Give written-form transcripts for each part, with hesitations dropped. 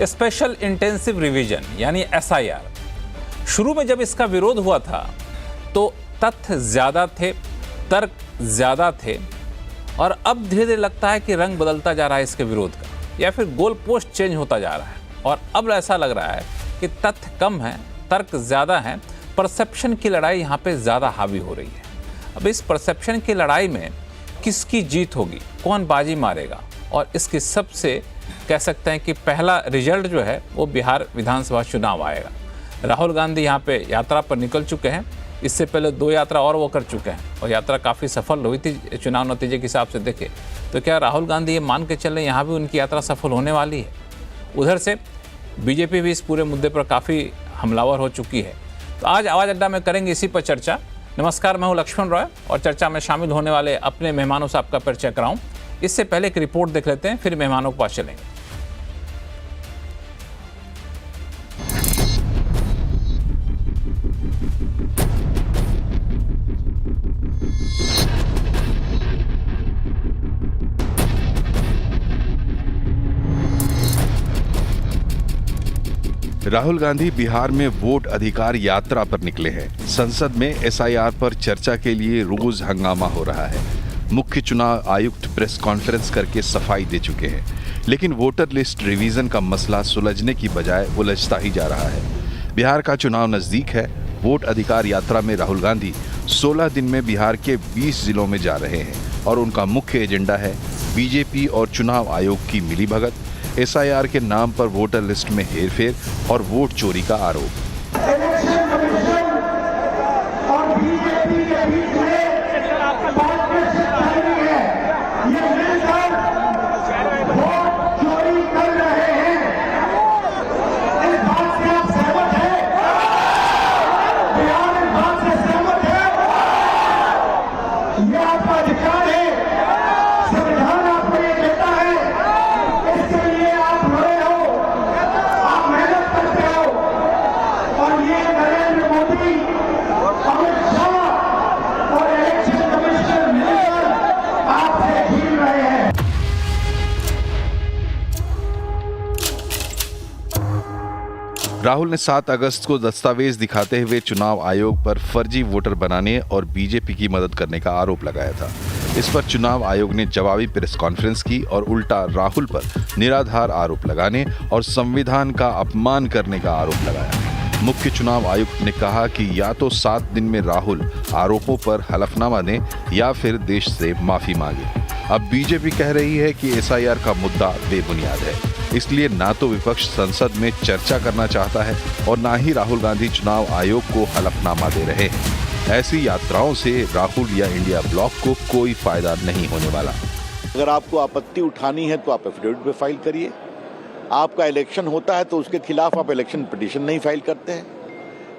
Special intensive revision यानी SIR. शुरू में जब इसका विरोध हुआ था तो तथ्य ज़्यादा थे, तर्क ज़्यादा थे, और अब धीरे धीरे लगता है कि रंग बदलता जा रहा है इसके विरोध का, या फिर गोल पोस्ट चेंज होता जा रहा है। और अब ऐसा लग रहा है कि तथ्य कम है, तर्क ज़्यादा है, परसेप्शन की लड़ाई यहाँ पे ज़्यादा हावी हो रही है। अब इस परसेप्शन की लड़ाई में किसकी जीत होगी, कौन बाजी मारेगा, और इसकी सबसे कह सकते हैं कि पहला रिजल्ट जो है वो बिहार विधानसभा चुनाव आएगा। राहुल गांधी यहाँ पे यात्रा पर निकल चुके हैं, इससे पहले 2 यात्रा और वो कर चुके हैं और यात्रा काफ़ी सफल हुई थी चुनाव नतीजे के हिसाब से देखें तो। क्या राहुल गांधी ये मान के चल रहे हैं यहाँ भी उनकी यात्रा सफल होने वाली है? उधर से बीजेपी भी इस पूरे मुद्दे पर काफ़ी हमलावर हो चुकी है। तो आज आवाज़ अड्डा में करेंगे इसी पर चर्चा। नमस्कार, मैं हूँ लक्ष्मण रॉय और चर्चा में शामिल होने वाले अपने मेहमानों से आपका परिचय कराऊँ। इससे पहले एक रिपोर्ट देख लेते हैं, फिर मेहमानों के पास चलेंगे। राहुल गांधी बिहार में वोट अधिकार यात्रा पर निकले हैं। संसद में एसआईआर पर चर्चा के लिए रोज हंगामा हो रहा है। मुख्य चुनाव आयुक्त प्रेस कॉन्फ्रेंस करके सफाई दे चुके हैं, लेकिन वोटर लिस्ट रिवीजन का मसला सुलझने की बजाय उलझता ही जा रहा है। बिहार का चुनाव नजदीक है। वोट अधिकार यात्रा में राहुल गांधी 16 दिन में बिहार के 20 जिलों में जा रहे हैं और उनका मुख्य एजेंडा है बीजेपी और चुनाव आयोग की मिलीभगत, एसआईआर के नाम पर वोटर लिस्ट में हेरफेर और वोट चोरी का आरोप। राहुल ने 7 अगस्त को दस्तावेज दिखाते हुए चुनाव आयोग पर फर्जी वोटर बनाने और बीजेपी की मदद करने का आरोप लगाया था। इस पर चुनाव आयोग ने जवाबी प्रेस कॉन्फ्रेंस की और उल्टा राहुल पर निराधार आरोप लगाने और संविधान का अपमान करने का आरोप लगाया। मुख्य चुनाव आयुक्त ने कहा कि या तो 7 दिन में राहुल आरोपों पर हलफनामा दें या फिर देश से माफी मांगे। अब बीजेपी कह रही है कि एसआईआर का मुद्दा बेबुनियाद है, इसलिए ना तो विपक्ष संसद में चर्चा करना चाहता है और ना ही राहुल गांधी चुनाव आयोग को हलफनामा दे रहे हैं। ऐसी यात्राओं से राहुल या इंडिया ब्लॉक को कोई फायदा नहीं होने वाला। अगर आपको आपत्ति उठानी है तो आप एफिडेविट पे फाइल करिए। आपका इलेक्शन होता है तो उसके खिलाफ आप इलेक्शन पिटीशन नहीं फाइल करते हैं।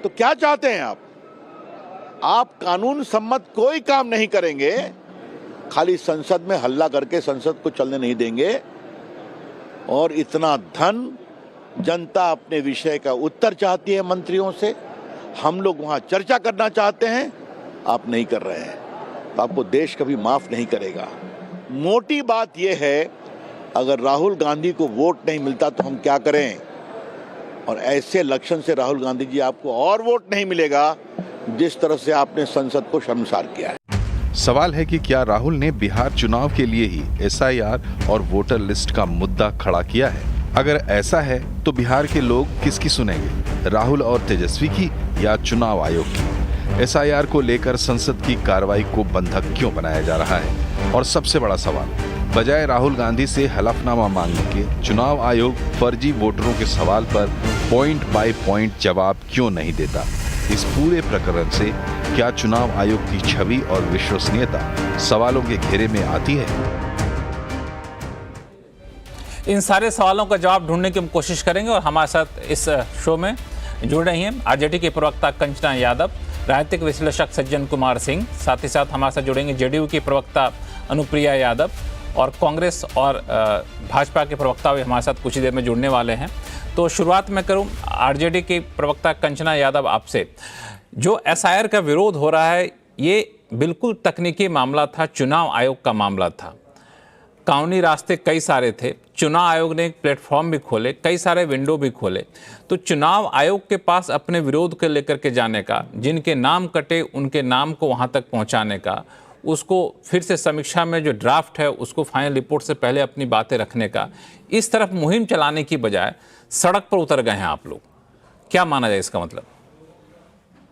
तो क्या चाहते हैं आप कानून सम्मत कोई काम नहीं करेंगे, खाली संसद में हल्ला करके संसद को चलने नहीं देंगे। और इतना धन जनता अपने विषय का उत्तर चाहती है मंत्रियों से, हम लोग वहां चर्चा करना चाहते हैं, आप नहीं कर रहे हैं, तो आपको देश कभी माफ नहीं करेगा। मोटी बात यह है, अगर राहुल गांधी को वोट नहीं मिलता तो हम क्या करें? और ऐसे लक्षण से राहुल गांधी जी आपको और वोट नहीं मिलेगा जिस तरह से आपने संसद को शर्मसार किया है। सवाल है कि क्या राहुल ने बिहार चुनाव के लिए ही एसआईआर और वोटर लिस्ट का मुद्दा खड़ा किया है? अगर ऐसा है तो बिहार के लोग किसकी सुनेंगे, राहुल और तेजस्वी की या चुनाव आयोग की? एसआईआर को लेकर संसद की कार्रवाई को बंधक क्यों बनाया जा रहा है? और सबसे बड़ा सवाल, बजाय राहुल गांधी से हलफनामा मांगने के चुनाव आयोग फर्जी वोटरों के सवाल पर पॉइंट बाय पॉइंट जवाब क्यों नहीं देता? इस पूरे प्रकरण से क्या चुनाव आयोग की छवि और विश्वसनीयता सवालों के घेरे में आती है? इन सारे सवालों का जवाब ढूंढने की हम कोशिश करेंगे और हमारे साथ इस शो में जुड़ रही हैं आरजेडी के प्रवक्ता कंचना यादव, राजनीतिक विश्लेषक सज्जन कुमार सिंह, साथ ही साथ हमारे साथ जुड़ेंगे जेडीयू की प्रवक्ता अनुप्रिया यादव और कांग्रेस और भाजपा के प्रवक्ता भी हमारे साथ कुछ ही देर में जुड़ने वाले हैं। तो शुरुआत में करूं आरजेडी की प्रवक्ता कंचना यादव आपसे। जो एसआईआर का विरोध हो रहा है ये बिल्कुल तकनीकी मामला था, चुनाव आयोग का मामला था। कानूनी रास्ते कई सारे थे, चुनाव आयोग ने एक प्लेटफॉर्म भी खोले, कई सारे विंडो भी खोले। तो चुनाव आयोग के पास अपने विरोध को लेकर के जाने का, जिनके नाम कटे उनके नाम को वहां तक पहुंचाने का, उसको फिर से समीक्षा में जो ड्राफ्ट है उसको फाइनल रिपोर्ट से पहले अपनी बातें रखने का, इस तरफ मुहिम चलाने की बजाय सड़क पर उतर गए हैं आप लोग। क्या माना जाए इसका मतलब?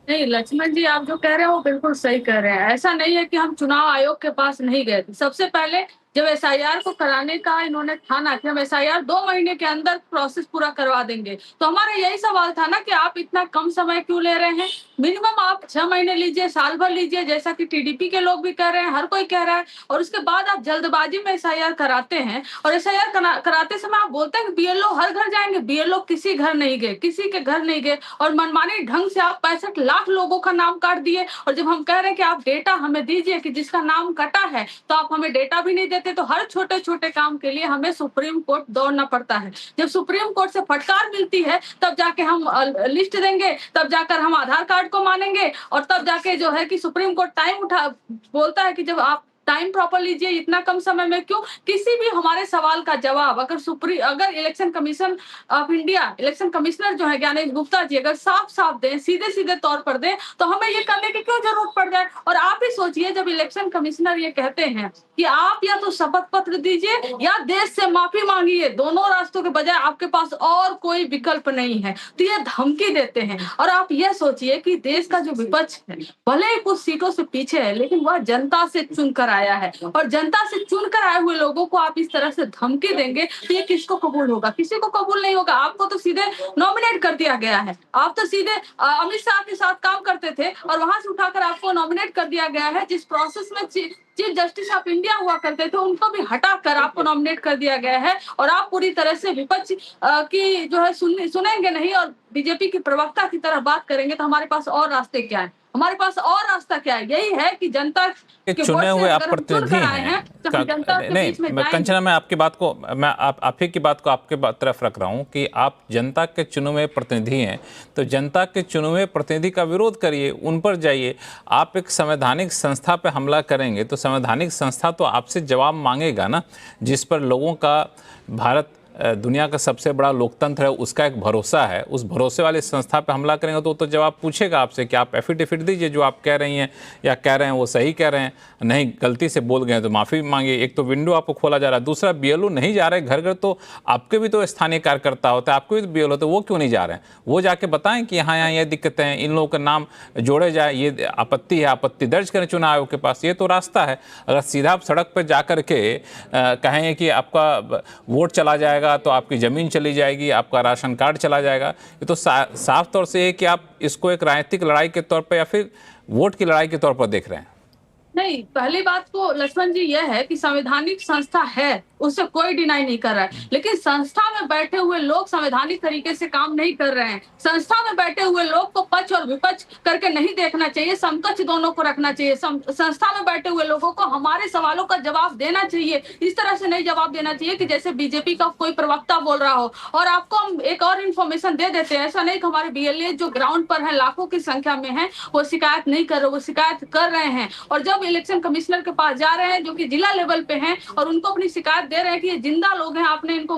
नहीं लक्ष्मण जी, आप जो कह रहे हैं वो बिल्कुल सही कह रहे हैं। ऐसा नहीं है कि हम चुनाव आयोग के पास नहीं गए थे। सबसे पहले जब एसआईआर को कराने का इन्होंने ठाना कि हम एसआईआर 2 महीने के अंदर प्रोसेस पूरा करवा देंगे, तो हमारा यही सवाल था ना कि आप इतना कम समय क्यों ले रहे हैं। मिनिमम आप 6 महीने लीजिए, साल भर लीजिए, जैसा कि टीडीपी के लोग भी कह रहे हैं, हर कोई कह रहा है। और उसके बाद आप जल्दबाजी में एसआईआर कराते हैं, और एसआईआर कराते समय आप बोलते हैं कि बीएलओ हर घर जाएंगे। बीएलओ किसी घर नहीं गए, किसी के घर नहीं गए, और मनमानी ढंग से आप 65 लाख लोगों का नाम काट दिए। और जब हम कह रहे हैं कि आप डेटा हमें दीजिए कि जिसका नाम कटा है, तो आप हमें डेटा भी नहीं देते। तो हर छोटे छोटे काम के लिए हमें सुप्रीम कोर्ट दौड़ना पड़ता है। जब सुप्रीम कोर्ट से फटकार मिलती है तब जाके हम लिस्ट देंगे, तब जाकर हम आधार कार्ड को मानेंगे, और तब जाके जो है कि सुप्रीम कोर्ट टाइम बोलता है कि जब आप टाइम प्रॉपर लीजिए, इतना कम समय में क्यों। किसी भी हमारे सवाल का जवाब अगर election commission of India, election commissioner जो है ज्ञानेश गुप्ता जी, अगर साफ साफ दें, सीधे सीधे तौर पर दें, तो हमें ये करने की क्यों जरूरत पड़ जाए। और आप ही सोचिए, जब इलेक्शन कमिश्नर ये कहते हैं कि आप या तो शपथ पत्र दीजिए या देश से माफी मांगिए, दोनों रास्तों के बजाय आपके पास और कोई विकल्प नहीं है, तो ये धमकी देते हैं। और आप यह सोचिए कि देश का जो विपक्ष है, भले ही कुछ सीटों से पीछे है, लेकिन वह जनता से चुनकर आया है, और जनता से चुनकर आए हुए लोगों को आप इस तरह से धमकी देंगे, तो ये किसको कबूल होगा? किसी को कबूल नहीं होगा। आपको तो सीधे नॉमिनेट कर दिया गया है। आप तो सीधे अमित शाह के साथ काम करते थे, और वहां से उठाकर आपको नॉमिनेट कर दिया गया है। जिस प्रोसेस में चीफ जस्टिस ऑफ इंडिया हुआ करते थे, उनको भी हटाकर आपको नॉमिनेट कर दिया गया है। और आप पूरी तरह से विपक्ष की जो है सुनेंगे नहीं, और बीजेपी की प्रवक्ता की तरह बात करेंगे। तो हमारे पास और रास्ते क्या है? हमारे पास और रास्ता क्या है? यही है कि जनता के चुने हुए आप प्रतिनिधि हैं। नहीं, कंचना, मैं आपकी बात को, मैं आप ही की बात को आपके तरफ रख रहा हूं कि आप जनता के चुने हुए प्रतिनिधि हैं, तो जनता के चुने हुए प्रतिनिधि का विरोध करिए, उन पर जाइए। आप एक संवैधानिक संस्था पे हमला करेंगे तो संवैधानिक संस्था तो आपसे जवाब मांगेगा ना, जिस पर लोगों का, भारत दुनिया का सबसे बड़ा लोकतंत्र है, उसका एक भरोसा है। उस भरोसे वाली संस्था पे हमला करेंगे तो जवाब पूछेगा आपसे कि आप एफिडेविट दीजिए, जो आप कह रही हैं या कह रहे हैं वो सही कह रहे हैं, नहीं गलती से बोल गए तो माफ़ी मांगिए। एक तो विंडो आपको खोला जा रहा है, दूसरा बीएलओ नहीं जा रहे घर घर। तो आपके भी तो स्थानीय कार्यकर्ता होता है, आपके भी तो बीएलओ होते हैं, वो क्यों नहीं जा रहे हैं? वो जाके बताएं कि यहाँ यहाँ ये दिक्कतें हैं, इन लोगों का नाम जोड़े जाए, ये आपत्ति है, आपत्ति दर्ज करें चुनाव आयोग के पास। ये तो रास्ता है। अगर सीधा आप सड़क पर जा कर के कहें कि आपका वोट चला जाएगा, तो आपकी ज़मीन चली जाएगी, आपका राशन कार्ड चला जाएगा, ये तो साफ तौर से है कि आप इसको एक राजनीतिक लड़ाई के तौर पर या फिर वोट की लड़ाई के तौर पर देख रहे हैं। नहीं, पहली बात तो लक्ष्मण जी यह है कि संवैधानिक संस्था है, उससे कोई डिनाई नहीं कर रहा है, लेकिन संस्था में बैठे हुए लोग संवैधानिक तरीके से काम नहीं कर रहे हैं। संस्था में बैठे हुए लोग को पक्ष और विपक्ष करके नहीं देखना चाहिए, समकक्ष दोनों को रखना चाहिए। संस्था में बैठे हुए लोगों को हमारे सवालों का जवाब देना चाहिए। इस तरह से नहीं जवाब देना चाहिए कि जैसे बीजेपी का कोई प्रवक्ता बोल रहा हो। और आपको हम एक और इन्फॉर्मेशन दे देते हैं, ऐसा नहीं कि हमारे बीएलए जो ग्राउंड पर है, लाखों की संख्या में है, वो शिकायत नहीं कर रहे, वो शिकायत कर रहे हैं। और जब इलेक्शन कमिश्नर के पास जा रहे हैं, जो कि जिला लेवल पे हैं, और उनको अपनी शिकायत दे रहे हैं कि ये जिंदा लोग हैं, आपने इनको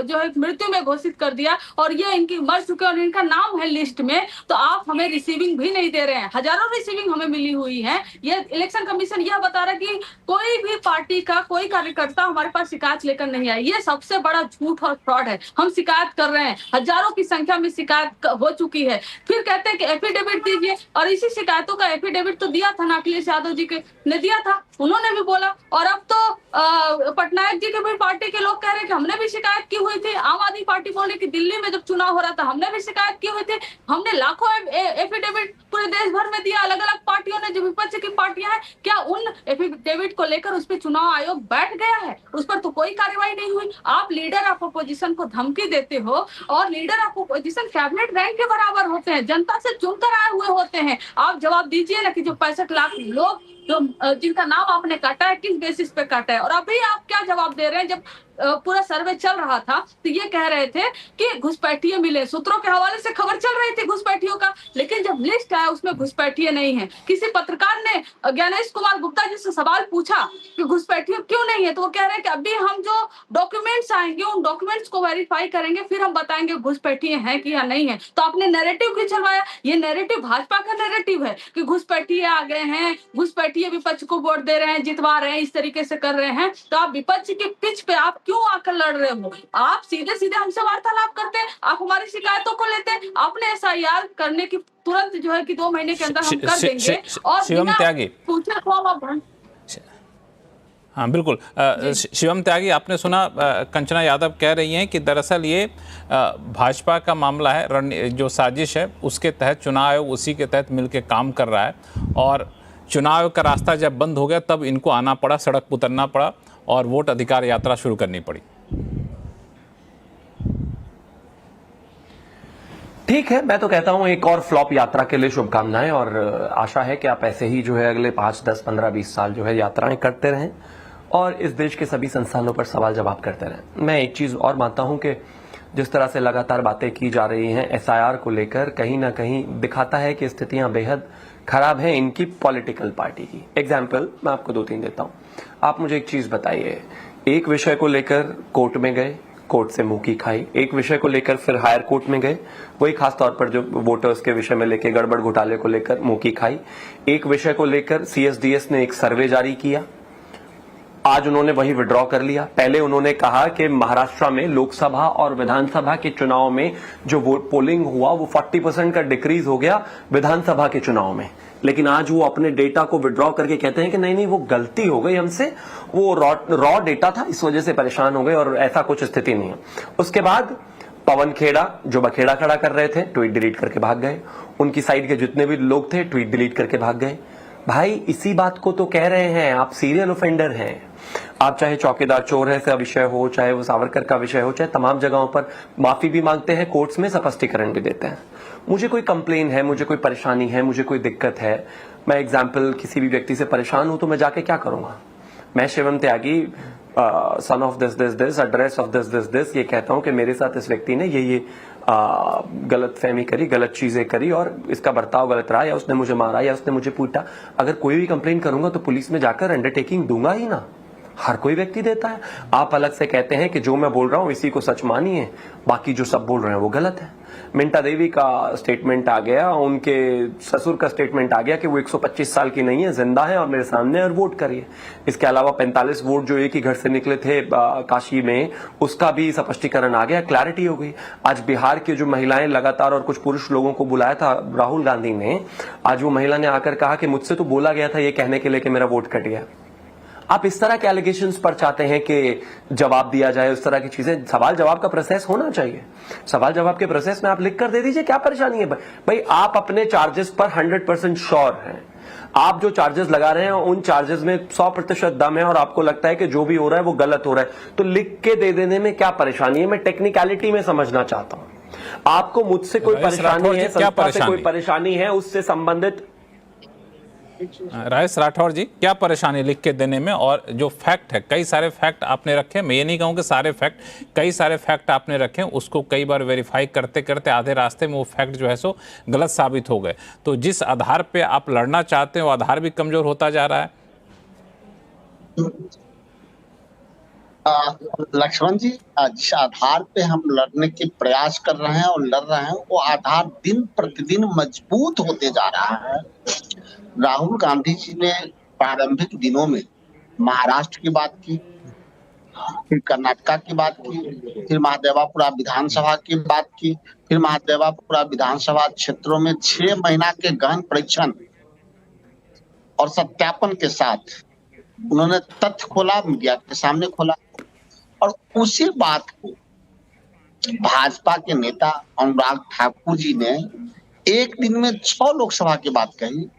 जो है मृत्यु में घोषित कर दिया, और ये इनकी मर चुके और इनका नाम है लिस्ट में, तो आप हमें रिसीविंग भी नहीं दे रहे हैं। हजारों रिसीविंग हमें मिली हुई है। ये इलेक्शन कमीशन यह बता रहा है कि कोई भी पार्टी का कोई कार्यकर्ता हमारे पास शिकायत लेकर नहीं आया। ये सबसे बड़ा झूठ और फ्रॉड है। हम शिकायत कर रहे हैं, हजारों की संख्या में शिकायत हो चुकी है। फिर कहते हैं कि एफिडेविट दीजिए, और इसी शिकायतों का एफिडेविट तो दिया था ना, अखिलेश यादव जी ने दिया था, उन्होंने भी बोला। और अब तो पटनायक जी के भी पार्टी के लोग कह रहे हैं कि हमने भी शिकायत की हुई थी। आम आदमी पार्टी बोले कि दिल्ली में जब चुनाव हो रहा था हमने भी शिकायत की हुई थी। हमने लाखों एफिडेविट पूरे देश भर में दिया, अलग अलग पार्टियों ने, जो विपक्ष की पार्टियां हैं। क्या उन एफिडेविट को लेकर उस पर चुनाव आयोग बैठ गया है? उस पर तो कोई कार्रवाई नहीं हुई। आप लीडर ऑफ अपोजिशन को धमकी देते हो, और leader of opposition cabinet rank के बराबर होते हैं, जनता से चुनकर आए हुए होते हैं। आप जवाब दीजिए ना कि जो 65 लाख लोग जिनका नाम आपने काटा है, किस बेसिस पे काटा है? और अभी आप क्या जवाब दे रहे हैं, जब पूरा सर्वे चल रहा था तो ये कह रहे थे कि घुसपैठिए मिले, सूत्रों के हवाले से खबर चल रही थी घुसपैठियों का, लेकिन जब लिस्ट आया उसमें घुसपैठिए नहीं है। किसी पत्रकार ने ज्ञानेश कुमार गुप्ता जी से सवाल पूछा कि घुसपैठिए क्यों नहीं है, तो वो कह रहे हैं कि अभी हम जो डॉक्यूमेंट्स आएंगे उन डॉक्यूमेंट्स को वेरीफाई करेंगे, फिर हम बताएंगे घुसपैठिए हैं कि या नहीं है। तो आपने नैरेटिव क्यों चलवाया? ये नैरेटिव भाजपा का नैरेटिव है कि घुसपैठिए आ गए हैं, घुसपैठिए विपक्ष को वोट दे रहे हैं, जितवा रहे हैं, इस तरीके से कर रहे हैं। तो आप विपक्ष की पिच पे आप क्यों आकर लड़ रहे हो? आप सीधे सीधे हमसे वार्तालाप करते, आप हमारी शिकायतों को लेते। आपने एसआईआर करने की तुरंत जो है कि 2 महीने के अंदर हम कर देंगे और शिवम बिना त्यागी, पूछे फॉर्म आप भर। हाँ बिल्कुल। शिवम त्यागी, आपने सुना कंचना यादव कह रही हैं कि दरअसल ये भाजपा का मामला है, जो साजिश है उसके तहत चुनाव आयोग उसी के तहत मिलकर काम कर रहा है, और चुनाव आयोग का रास्ता जब बंद हो गया तब इनको आना पड़ा, सड़क पर उतरना पड़ा और वोट अधिकार यात्रा शुरू करनी पड़ी। ठीक है, मैं तो कहता हूं एक और फ्लॉप यात्रा के लिए शुभकामनाएं, और आशा है कि आप ऐसे ही जो है अगले 5, 10, 15, 20 साल जो है यात्राएं करते रहें और इस देश के सभी संस्थानों पर सवाल जवाब करते रहें। मैं एक चीज और मानता हूं कि जिस तरह से लगातार बातें की जा रही हैं एसआईआर को लेकर, कहीं ना कहीं दिखाता है कि स्थितियां बेहद खराब हैं इनकी पॉलिटिकल पार्टी की। एग्जाम्पल मैं आपको 2-3 देता हूं। आप मुझे एक चीज बताइए, एक विषय को लेकर कोर्ट में गए, कोर्ट से मुंह की खाई, एक विषय को लेकर फिर हायर कोर्ट में गए, वही खास तौर पर जो वोटर्स के विषय में लेकर गड़बड़ घोटाले को लेकर मुंह की खाई, एक विषय को लेकर सीएसडीएस ने एक सर्वे जारी किया, आज उन्होंने वही विड्रॉ कर लिया। पहले उन्होंने कहा कि महाराष्ट्र में लोकसभा और विधानसभा के चुनाव में जो वोट पोलिंग हुआ वो 40% का डिक्रीज हो गया विधानसभा के चुनाव में, लेकिन आज वो अपने डेटा को विड्रॉ करके कहते हैं कि नहीं नहीं वो गलती हो गई हमसे, वो रॉ डेटा था इस वजह से परेशान हो गए और ऐसा कुछ स्थिति नहीं है। उसके बाद पवन खेड़ा जो बखेड़ा खड़ा कर रहे थे ट्वीट डिलीट करके भाग गए, उनकी साइड के जितने भी लोग थे ट्वीट डिलीट करके भाग गए। भाई इसी बात को तो कह रहे हैं, आप सीरियल ऑफेंडर हैं। आप चाहे चौकीदार चोर है का विषय हो, चाहे वो सावरकर का विषय हो, चाहे तमाम जगहों पर माफी भी मांगते हैं, कोर्ट्स में स्पष्टीकरण भी देते हैं। मुझे कोई कंप्लेन है, मुझे कोई परेशानी है, मुझे कोई दिक्कत है, मैं एग्जाम्पल किसी भी व्यक्ति से परेशान हूं तो मैं जाके क्या करूंगा? मैं Shivam Tyagi son of this this this address of this this this ये कहता हूं कि मेरे साथ इस व्यक्ति ने ये गलत फहमी करी, गलत चीजें करी और इसका बर्ताव गलत रहा, या उसने मुझे मारा या उसने मुझे पीटा। अगर कोई भी कंप्लेन करूंगा तो पुलिस में जाकर अंडरटेकिंग दूंगा ही ना, हर कोई व्यक्ति देता है। आप अलग से कहते हैं कि जो मैं बोल रहा हूं इसी को सच मानिए, बाकी जो सब बोल रहे हैं वो गलत है। मिंटा देवी का स्टेटमेंट आ गया, उनके ससुर का स्टेटमेंट आ गया कि वो 125 साल की नहीं है, जिंदा है और मेरे सामने और वोट करिए। इसके अलावा 45 वोट जो एक ही घर से निकले थे काशी में, उसका भी स्पष्टीकरण आ गया, क्लैरिटी हो गई। आज बिहार की जो महिलाएं लगातार और कुछ पुरुष लोगों को बुलाया था राहुल गांधी ने, आज वो महिला ने आकर कहा कि मुझसे तो बोला गया था ये कहने के लिए कि मेरा वोट कट गया। आप इस तरह के एलिगेशंस पर चाहते हैं कि जवाब दिया जाए, उस तरह की चीजें, सवाल जवाब का प्रोसेस होना चाहिए। सवाल जवाब के प्रोसेस में आप लिख कर दे दीजिए, क्या परेशानी है भाई? आप अपने चार्जेस पर 100% श्योर हैं, आप जो चार्जेस लगा रहे हैं उन चार्जेस में 100% दम है और आपको लगता है कि जो भी हो रहा है वो गलत हो रहा है, तो लिख के दे देने में क्या परेशानी है? मैं टेक्निकलिटी में समझना चाहता हूं। आपको मुझसे कोई परेशानी है, संस्था से कोई परेशानी है, उससे संबंधित राजेश राठौर जी, क्या परेशानी लिख के देने में? और जो फैक्ट है, कई सारे फैक्ट आपने रखे, मैं ये नहीं कहूँ कि सारे फैक्ट, कई सारे फैक्ट आपने रखे, उसको कई बार वेरीफाई करते करते आधे रास्ते में वो फैक्ट जो है सो गलत साबित हो गए, तो जिस आधार पे आप लड़ना चाहते हैं वो आधार भी कमजोर होता जा रहा है। लक्ष्मण जी, जिस आधार पे हम लड़ने के प्रयास कर रहे हैं और लड़ रहे हैं वो आधार दिन प्रतिदिन मजबूत होते जा रहा है। राहुल गांधी जी ने प्रारंभिक दिनों में महाराष्ट्र की बात की, फिर कर्नाटका की बात की, फिर महादेवापुरा विधानसभा की बात की, फिर महादेवापुरा विधानसभा क्षेत्रों में 6 महीना के गहन परीक्षण और सत्यापन के साथ उन्होंने तथ्य खोला, मीडिया के सामने खोला, और उसी बात को भाजपा के नेता अनुराग ठाकुर जी ने एक दिन में 6 लोकसभा की बात कही।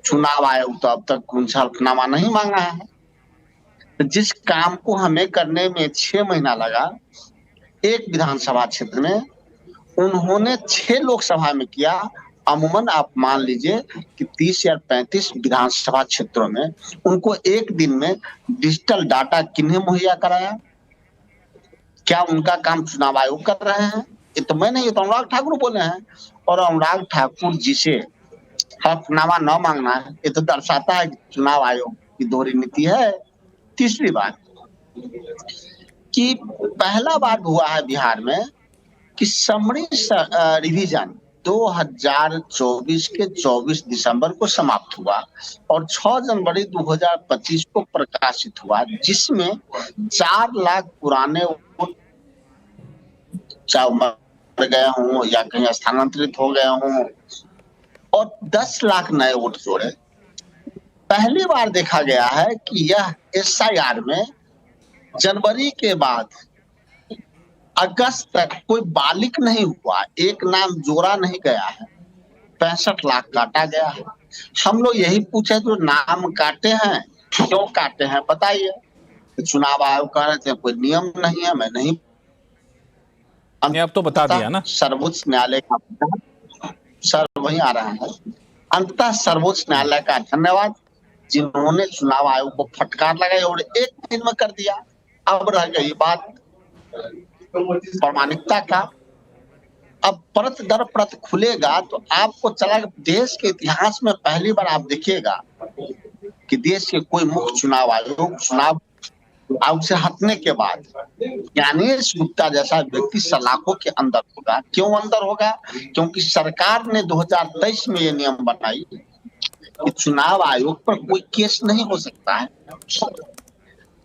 चुनाव आयोग तो अब तक उनसे हल्फनामा नहीं मांगा है। जिस काम को हमें करने में 6 महीना लगा एक विधानसभा क्षेत्र में, उन्होंने 6 लोकसभा में किया। अमूमन आप मान लीजिए कि 30 या 35 विधानसभा क्षेत्रों में उनको एक दिन में डिजिटल डाटा किन्हें मुहैया कराया? क्या उनका काम चुनाव आयोग कर रहे हैं? ये तो मैं नहीं, ये तो अनुराग ठाकुर बोले हैं। और अनुराग ठाकुर जिसे हलफनामा न मांगना है, ये तो दर्शाता है कि चुनाव आयोग की दोहरी नीति है। तीसरी बात कि पहला बार हुआ है बिहार में कि समरी रिवीजन 2024 के 24 दिसंबर को समाप्त हुआ और 6 जनवरी 2025 को प्रकाशित हुआ, जिसमें 4 लाख पुराने वोट चाहे मर गए हों या कहीं स्थानांतरित हो गए हों और 10 लाख नए वोट जोड़े। पहली बार देखा गया है कि यह एसआईआर में जनवरी के बाद अगस्त तक कोई बालिक नहीं हुआ, एक नाम जोड़ा नहीं गया है, 65 लाख काटा गया है। हम लोग यही पूछे जो नाम काटे हैं क्यों काटे हैं बताइए। चुनाव आयोग कह रहे थे कोई नियम नहीं है, मैं नहीं, अब तो बता दिया ना। सर्वोच्च न्यायालय का सर वही आ रहा है। अंततः सर्वोच्च न्यायालय का धन्यवाद जिन्होंने चुनाव आयोग को फटकार लगाई और एक दिन में कर दिया। अब रह गई बात प्रामाणिकता का। अब परत दर परत खुलेगा तो आपको चला, देश के इतिहास में पहली बार आप देखिएगा कि देश के कोई मुख्य चुनाव आयोग चुनाव आयोग से हटने के बाद ज्ञानेश गुप्ता जैसा व्यक्ति सलाखों के अंदर होगा। क्यों अंदर होगा? क्योंकि सरकार ने 2023 में ये नियम बनाई कि चुनाव आयोग पर कोई केस नहीं हो सकता है।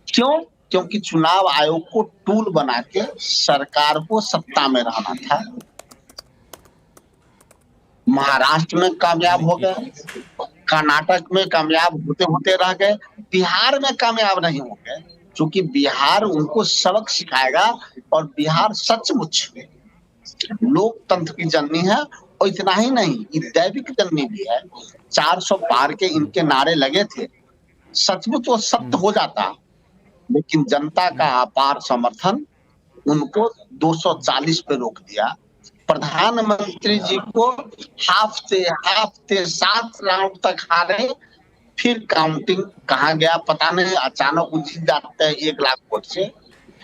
क्यों? क्योंकि चुनाव आयोग को टूल बना के सरकार को सत्ता में रहना था। महाराष्ट्र में कामयाब हो गए, कर्नाटक में कामयाब होते होते रह गए, बिहार में कामयाब नहीं हो गए, क्योंकि बिहार उनको सबक सिखाएगा और बिहार सचमुच लोकतंत्र की जननी है। और इतना ही नहीं, ये दैविक जननी भी है। 400 पार के इनके नारे लगे थे, सचमुच वो सत्य हो जाता, लेकिन जनता का अपार समर्थन उनको 240 पे रोक दिया। प्रधानमंत्री जी को हाफते 7 राउंड तक हारे, फिर काउंटिंग कहाँ गया पता नहीं, अचानक जीत जाते हैं 1 लाख वोट से।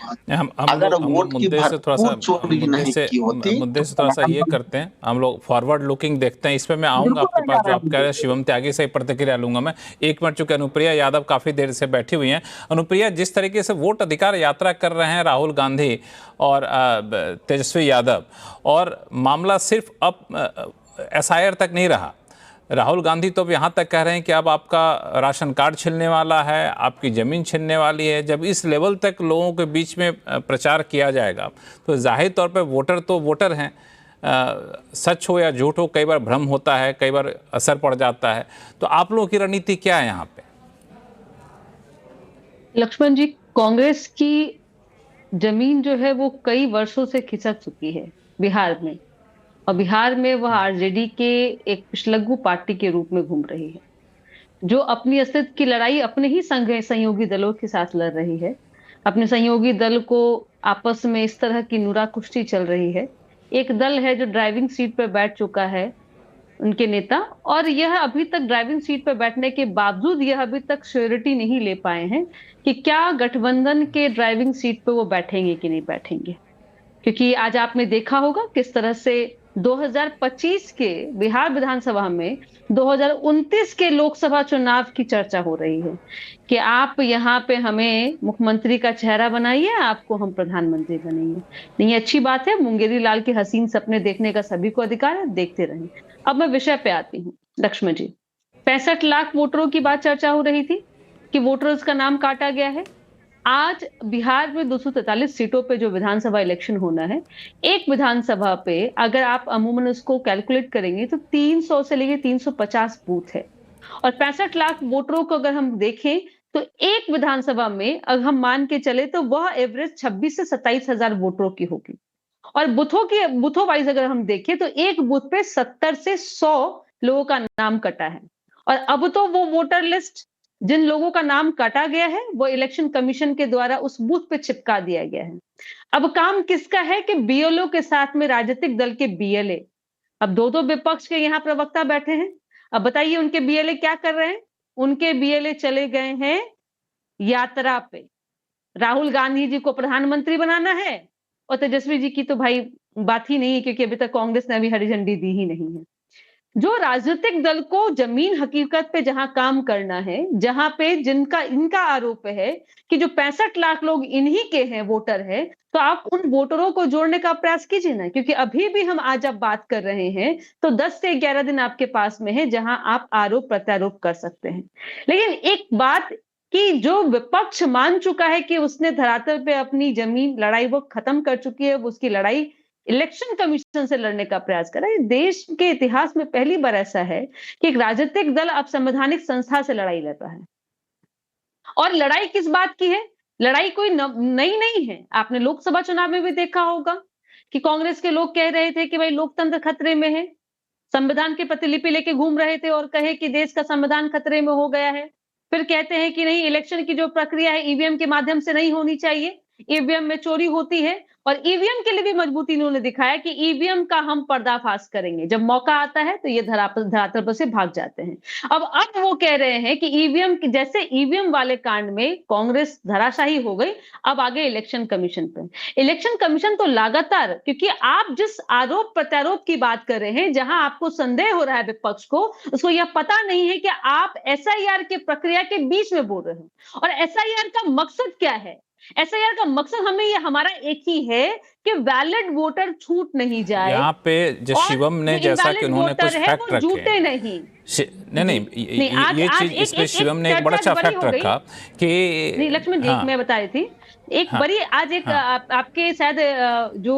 अगर वोट की भरपूर चोरी नहीं की होती, मुद्दे से थोड़ा सा ये करते हैं, हम लोग फॉरवर्ड लुकिंग देखते हैं। इस पे मैं आऊंगा आपके पास, जो आप कह रहे हैं शिवम त्यागी से प्रतिक्रिया लूंगा मैं। 1 मिनट, चूंकि अनुप्रिया यादव काफी देर से बैठी हुई हैं। अनुप्रिया, जिस तरीके से वोट अधिकार यात्रा कर रहे हैं राहुल गांधी और तेजस्वी यादव, और मामला सिर्फ अब एसआईआर तक नहीं रहा, राहुल गांधी तो अब यहाँ तक कह रहे हैं कि अब आपका राशन कार्ड छिनने वाला है, आपकी ज़मीन छिनने वाली है। जब इस लेवल तक लोगों के बीच में प्रचार किया जाएगा तो जाहिर तौर पे वोटर तो वोटर हैं, सच हो या झूठ हो, कई बार भ्रम होता है, कई बार असर पड़ जाता है। तो आप लोगों की रणनीति क्या है यहाँ पे? लक्ष्मण जी, कांग्रेस की जमीन जो है वो कई वर्षों से खिसक चुकी है बिहार में, और बिहार में वह आरजेडी के एक पिछलग्गू पार्टी के रूप में घूम रही है, जो अपनी अस्तित्व की लड़ाई अपने ही सहयोगी दलों के साथ लड़ रही है। अपने सहयोगी दल को आपस में इस तरह की नुरा कुश्ती चल रही है। एक दल है जो ड्राइविंग सीट पर बैठ चुका है, उनके नेता, और यह अभी तक ड्राइविंग सीट पर बैठने के बावजूद यह अभी तक श्योरिटी नहीं ले पाए हैं कि क्या गठबंधन के ड्राइविंग सीट पर वो बैठेंगे कि नहीं बैठेंगे। क्योंकि आज आपने देखा होगा किस तरह से 2025 के बिहार विधानसभा में 2029 के लोकसभा चुनाव की चर्चा हो रही है कि आप यहाँ पे हमें मुख्यमंत्री का चेहरा बनाइए, आपको हम प्रधानमंत्री बनाइए। नहीं, अच्छी बात है, मुंगेरी लाल के हसीन सपने देखने का सभी को अधिकार है, देखते रहें। अब मैं विषय पे आती हूँ लक्ष्मण जी। 65 लाख वोटरों की बात चर्चा हो रही थी कि वोटर्स का नाम काटा गया है। आज बिहार में 243 सीटों पे जो विधानसभा इलेक्शन होना है, एक विधानसभा पे अगर आप अमूमन उसको कैलकुलेट करेंगे तो 300 से लेके 350 बूथ है, और 65 लाख वोटरों को अगर हम देखें तो एक विधानसभा में अगर हम मान के चले तो वह एवरेज 26 से 27 हजार वोटरों की होगी। और बूथों वाइज अगर हम देखें तो एक बूथ पे 70 से 100 लोगों का नाम कटा है। और अब तो वो वोटर लिस्ट जिन लोगों का नाम काटा गया है वो इलेक्शन कमीशन के द्वारा उस बूथ पे चिपका दिया गया है। अब काम किसका है कि बीएलओ के साथ में राजनीतिक दल के बीएलए, अब दो विपक्ष के यहाँ प्रवक्ता बैठे हैं। अब बताइए उनके बीएलए क्या कर रहे हैं? उनके बीएलए चले गए हैं यात्रा पे। राहुल गांधी जी को प्रधानमंत्री बनाना है, और तेजस्वी जी की तो भाई बात ही नहीं है, क्योंकि अभी तक कांग्रेस ने अभी हरी झंडी दी ही नहीं है। जो राजनीतिक दल को जमीन हकीकत पे जहां काम करना है, जहां पे जिनका इनका आरोप है कि जो 65 लाख लोग इन्हीं के हैं, वोटर है, तो आप उन वोटरों को जोड़ने का प्रयास कीजिए ना। क्योंकि अभी भी हम आज आप बात कर रहे हैं तो 10 से 11 दिन आपके पास में है जहां आप आरोप प्रत्यारोप कर सकते हैं। लेकिन एक बात कि जो विपक्ष मान चुका है कि उसने धरातल पे अपनी जमीन लड़ाई वो खत्म कर चुकी है, वो उसकी लड़ाई इलेक्शन कमीशन से लड़ने का प्रयास कर रहा है। देश के इतिहास में पहली बार ऐसा है कि एक राजनीतिक दल अब संवैधानिक संस्था से लड़ाई लड़ रहा है। और लड़ाई किस बात की है? लड़ाई कोई नई नहीं है। आपने लोकसभा चुनाव में भी देखा होगा कि कांग्रेस के लोग कह रहे थे कि भाई लोकतंत्र खतरे में है, संविधान की प्रतिलिपि लेके घूम रहे थे और कहे कि देश का संविधान खतरे में हो गया है। फिर कहते हैं कि नहीं, इलेक्शन की जो प्रक्रिया है ईवीएम के माध्यम से नहीं होनी चाहिए, ईवीएम में चोरी होती है। और ईवीएम के लिए भी मजबूती इन्होंने दिखाया कि ईवीएम का हम पर्दाफाश करेंगे, जब मौका आता है तो ये धरातल पर से भाग जाते हैं। अब वो कह रहे हैं कि ईवीएम, जैसे ईवीएम वाले कांड में कांग्रेस धराशायी हो गई, अब आगे इलेक्शन कमीशन पे। इलेक्शन कमीशन तो लगातार, क्योंकि आप जिस आरोप प्रत्यारोप की बात कर रहे हैं, जहां आपको संदेह हो रहा है विपक्ष को, उसको यह पता नहीं है कि आप एसआईआर के प्रक्रिया के बीच में बोल रहे हो। और एसआईआर का मकसद क्या है? एसआईआर का मकसद हमारा एक ही है कि वैलिड वोटर छूट नहीं जाए। यहाँ पे जो शिवम ने, जैसा कि उन्होंने कुछ फैक्ट रखे, झूठे नहीं। ये चीज इसमें शिवम ने एक बड़ा अच्छा फैक्ट रखा कि नहीं लक्ष्मण जी, मैं बता रही थी एक बड़ी आज एक आपके शायद जो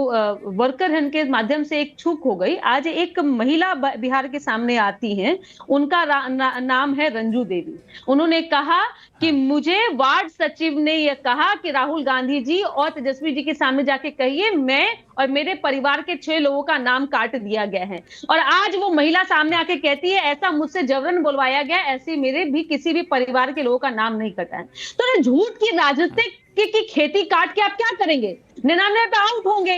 वर्कर हैं उनके माध्यम से एक चूक हो गई। आज एक महिला बिहार के सामने आती हैं, उनका नाम है रंजू देवी। उन्होंने कहा कि मुझे वार्ड सचिव ने यह कहा कि राहुल गांधी जी और तेजस्वी जी के सामने जाके कहिए मैं और मेरे परिवार के 6 लोगों का नाम काट दिया गया है। और आज वो महिला सामने आके कहती है ऐसा मुझसे जबरन बुलवाया गया, ऐसे मेरे भी किसी भी परिवार के लोगों का नाम नहीं कटा है। तो झूठ की राजनीतिक की खेती काट के आप क्या करेंगे? 99 पे आउट होंगे।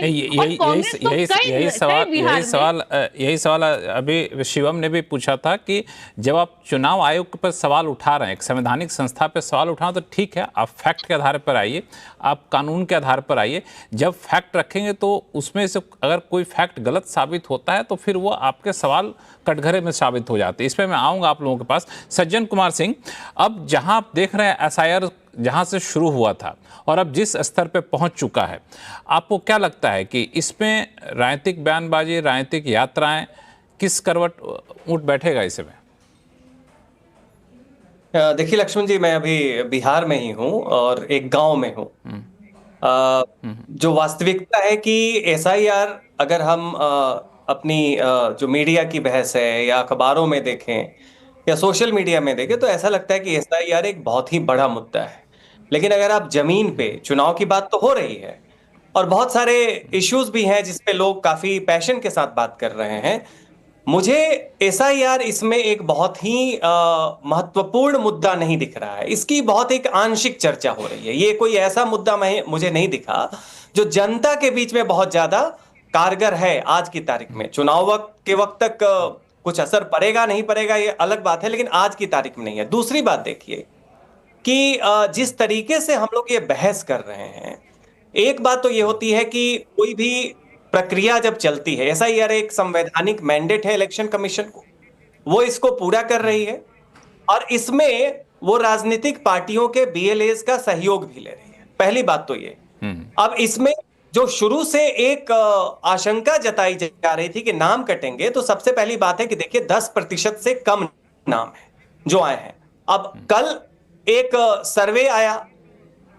यही सवाल अभी शिवम ने भी पूछा था कि जब आप चुनाव आयोग पर सवाल उठा रहे हैं, एक संवैधानिक संस्था पर सवाल उठाना तो ठीक है, आप फैक्ट के आधार पर आइए, आप कानून के आधार पर आइए। जब फैक्ट रखेंगे तो उसमें से अगर कोई फैक्ट गलत साबित होता है तो फिर वो आपके सवाल कटघरे में साबित हो जाते हैं। इस पर मैं आऊँगा आप लोगों के पास। सज्जन कुमार सिंह, अब जहाँ आप देख रहे हैं एसआईआर जहाँ से शुरू हुआ था और अब जिस स्तर पे पहुंच चुका है, आपको क्या लगता है कि इसमें राजनीतिक बयानबाजी, राजनीतिक यात्राएं किस करवट उठ बैठेगा इसमें? देखिए लक्ष्मण जी, मैं अभी बिहार में ही हूँ और एक गांव में हूँ। जो वास्तविकता है कि एसआईआर अगर हम अपनी जो मीडिया की बहस है या अखबारों में देखें या सोशल मीडिया में देखें तो ऐसा लगता है कि एसआईआर एक बहुत ही बड़ा मुद्दा है। लेकिन अगर आप जमीन पे, चुनाव की बात तो हो रही है और बहुत सारे इश्यूज भी हैं जिस पे लोग काफी पैशन के साथ बात कर रहे हैं। मुझे एसआईआर इसमें एक बहुत ही महत्वपूर्ण मुद्दा नहीं दिख रहा है। इसकी बहुत एक आंशिक चर्चा हो रही है। ये कोई ऐसा मुद्दा मुझे नहीं दिखा जो जनता के बीच में बहुत ज्यादा कारगर है। आज की तारीख में चुनाव के वक्त तक कुछ असर पड़ेगा नहीं पड़ेगा ये अलग बात है, लेकिन आज की तारीख में नहीं है। दूसरी बात देखिए कि जिस तरीके से हम लोग ये बहस कर रहे हैं, एक बात तो ये होती है कि कोई भी प्रक्रिया जब चलती है, ऐसा ही यार एक संवैधानिक मैंडेट है इलेक्शन कमीशन को, वो इसको पूरा कर रही है और इसमें वो राजनीतिक पार्टियों के बीएलएस का सहयोग भी ले रही है। पहली बात तो ये। अब इसमें जो शुरू से एक आशंका जताई जा रही थी कि नाम कटेंगे, तो सबसे पहली बात है कि देखिए 10% से कम नाम है जो आए हैं। अब कल एक सर्वे आया,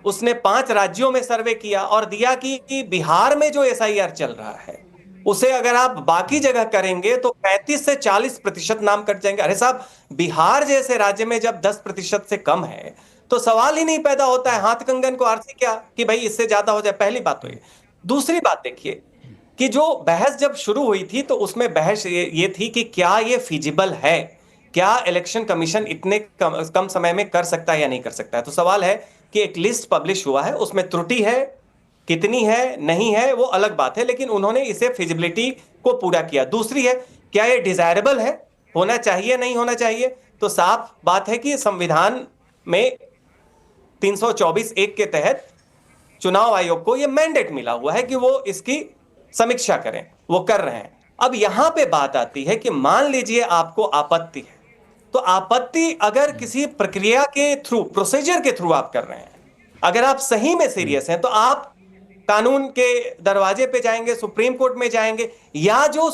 उसने 5 राज्यों में सर्वे किया और दिया कि बिहार में जो एसआईआर चल रहा है उसे अगर आप बाकी जगह करेंगे तो 35 से 40% नाम कट जाएंगे। अरे साहब, बिहार जैसे राज्य में जब 10% से कम है तो सवाल ही नहीं पैदा होता है हाथ कंगन को आरती क्या कि भाई इससे ज्यादा हो जाए। पहली बात तो ये। दूसरी बात देखिए कि जो बहस जब शुरू हुई थी तो उसमें बहस ये थी कि क्या ये फिजिबल है, क्या इलेक्शन कमीशन इतने कम समय में कर सकता है या नहीं कर सकता है। तो सवाल है कि एक लिस्ट पब्लिश हुआ है, उसमें त्रुटि है, कितनी है नहीं है वो अलग बात है, लेकिन उन्होंने इसे फिजिबिलिटी को पूरा किया। दूसरी है, क्या ये डिजायरेबल है, होना चाहिए नहीं होना चाहिए। तो साफ बात है कि संविधान में 324(1) के तहत चुनाव आयोग को ये मैंडेट मिला हुआ है कि वो इसकी समीक्षा करें, वो कर रहे हैं। अब यहां पे बात आती है कि मान लीजिए आपको आपत्ति है, तो आपत्ति अगर किसी प्रक्रिया के थ्रू, प्रोसीजर के थ्रू आप कर रहे हैं, अगर आप सही में सीरियस हैं, तो आप कानून के दरवाजे पे जाएंगे, सुप्रीम कोर्ट में जाएंगे, या जो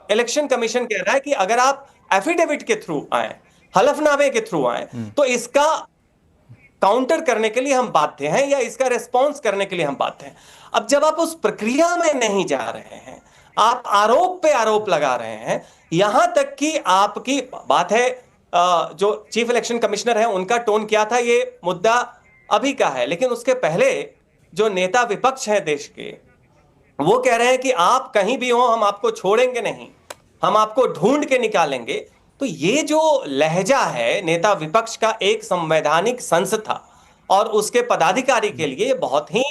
इलेक्शन कमीशन कह रहा है कि अगर आप एफिडेविट के थ्रू आए, हलफनामे के थ्रू आए, तो इसका काउंटर करने के लिए हम बाध्य हैं, या इसका रिस्पॉन्स करने के लिए हम बाध्य हैं। अब जब आप उस प्रक्रिया में नहीं जा रहे हैं, आप आरोप पे आरोप लगा रहे हैं, यहां तक कि आपकी बात है, जो चीफ इलेक्शन कमिश्नर है उनका टोन क्या था, ये मुद्दा अभी का है, लेकिन उसके पहले जो नेता विपक्ष है देश के, वो कह रहे हैं कि आप कहीं भी हो, हम आपको छोड़ेंगे नहीं, हम आपको ढूंढ के निकालेंगे। तो ये जो लहजा है नेता विपक्ष का एक संवैधानिक संस्था और उसके पदाधिकारी के लिए बहुत ही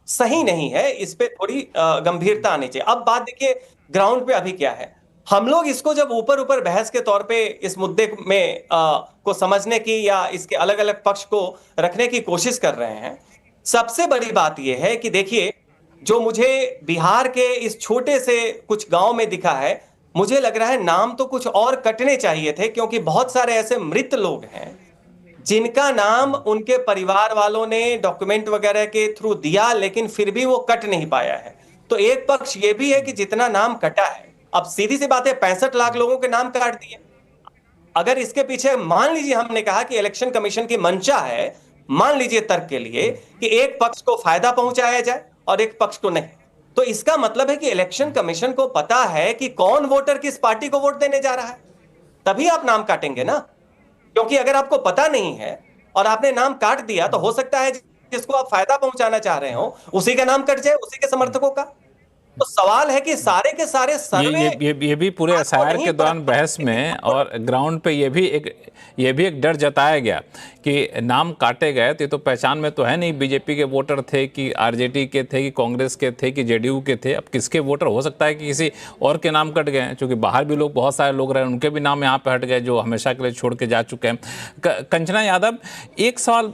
सही नहीं है, इस पे थोड़ी गंभीरता आनी चाहिए। अब बात देखिए ग्राउंड पे अभी क्या है, हम लोग इसको जब ऊपर ऊपर बहस के तौर पे इस मुद्दे में को समझने की या इसके अलग अलग पक्ष को रखने की कोशिश कर रहे हैं, सबसे बड़ी बात यह है कि देखिए, जो मुझे बिहार के इस छोटे से कुछ गांव में दिखा है, मुझे लग रहा है नाम तो कुछ और कटने चाहिए थे, क्योंकि बहुत सारे ऐसे मृत लोग हैं जिनका नाम उनके परिवार वालों ने डॉक्यूमेंट वगैरह के थ्रू दिया, लेकिन फिर भी वो कट नहीं पाया है। तो एक पक्ष ये भी है कि जितना नाम कटा है, अब सीधी सी बात है 65 लाख लोगों के नाम काट दिए। अगर इसके पीछे मान लीजिए हमने कहा कि इलेक्शन कमीशन की मंशा है, मान लीजिए तर्क के लिए कि एक पक्ष को फायदा पहुंचाया जाए और एक पक्ष को नहीं, तो इसका मतलब है कि इलेक्शन कमीशन को पता है कि कौन वोटर किस पार्टी को वोट देने जा रहा है, तभी आप नाम काटेंगे ना। क्योंकि अगर आपको पता नहीं है और आपने नाम काट दिया, तो हो सकता है जिसको आप फायदा पहुंचाना चाह रहे हो उसी का नाम कट जाए, उसी के समर्थकों का। तो सवाल है कि सारे के सारे सर्वे ये भी पूरे एसआईआर के दौरान बहस में और ग्राउंड पे ये भी एक डर जताया गया कि नाम काटे गए तो ये तो पहचान में तो है नहीं, बीजेपी के वोटर थे कि आरजेडी के थे कि कांग्रेस के थे कि जेडीयू के थे, अब किसके वोटर, हो सकता है कि किसी और के नाम कट गए, क्योंकि बाहर भी लोग, बहुत सारे लोग रहे, उनके भी नाम यहाँ पे हट गए जो हमेशा के लिए छोड़ के जा चुके हैं। कंचना यादव, एक सवाल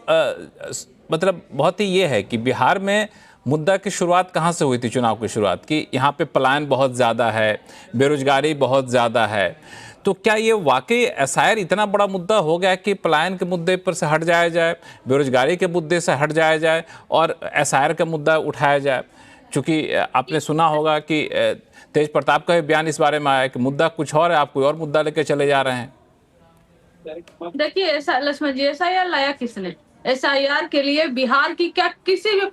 मतलब बहुत ही ये है कि बिहार में मुद्दा की शुरुआत कहाँ से हुई थी, चुनाव की शुरुआत की? यहाँ पे पलायन बहुत ज़्यादा है, बेरोजगारी बहुत ज़्यादा है, तो क्या ये वाकई एसआईआर इतना बड़ा मुद्दा हो गया कि पलायन के मुद्दे पर से हट जाया जाए, बेरोजगारी के मुद्दे से हट जाया जाए और एसआईआर का मुद्दा उठाया जाए? चूँकि आपने सुना होगा कि तेज प्रताप का भी बयान इस बारे में आया कि मुद्दा कुछ और है, आप कोई और मुद्दा लेकर चले जा रहे हैं। देखिए, ऐसा लक्ष्मण जी, एसआईआर लाया किसने? एसआईआर के लिए बिहार की क्या किसी भी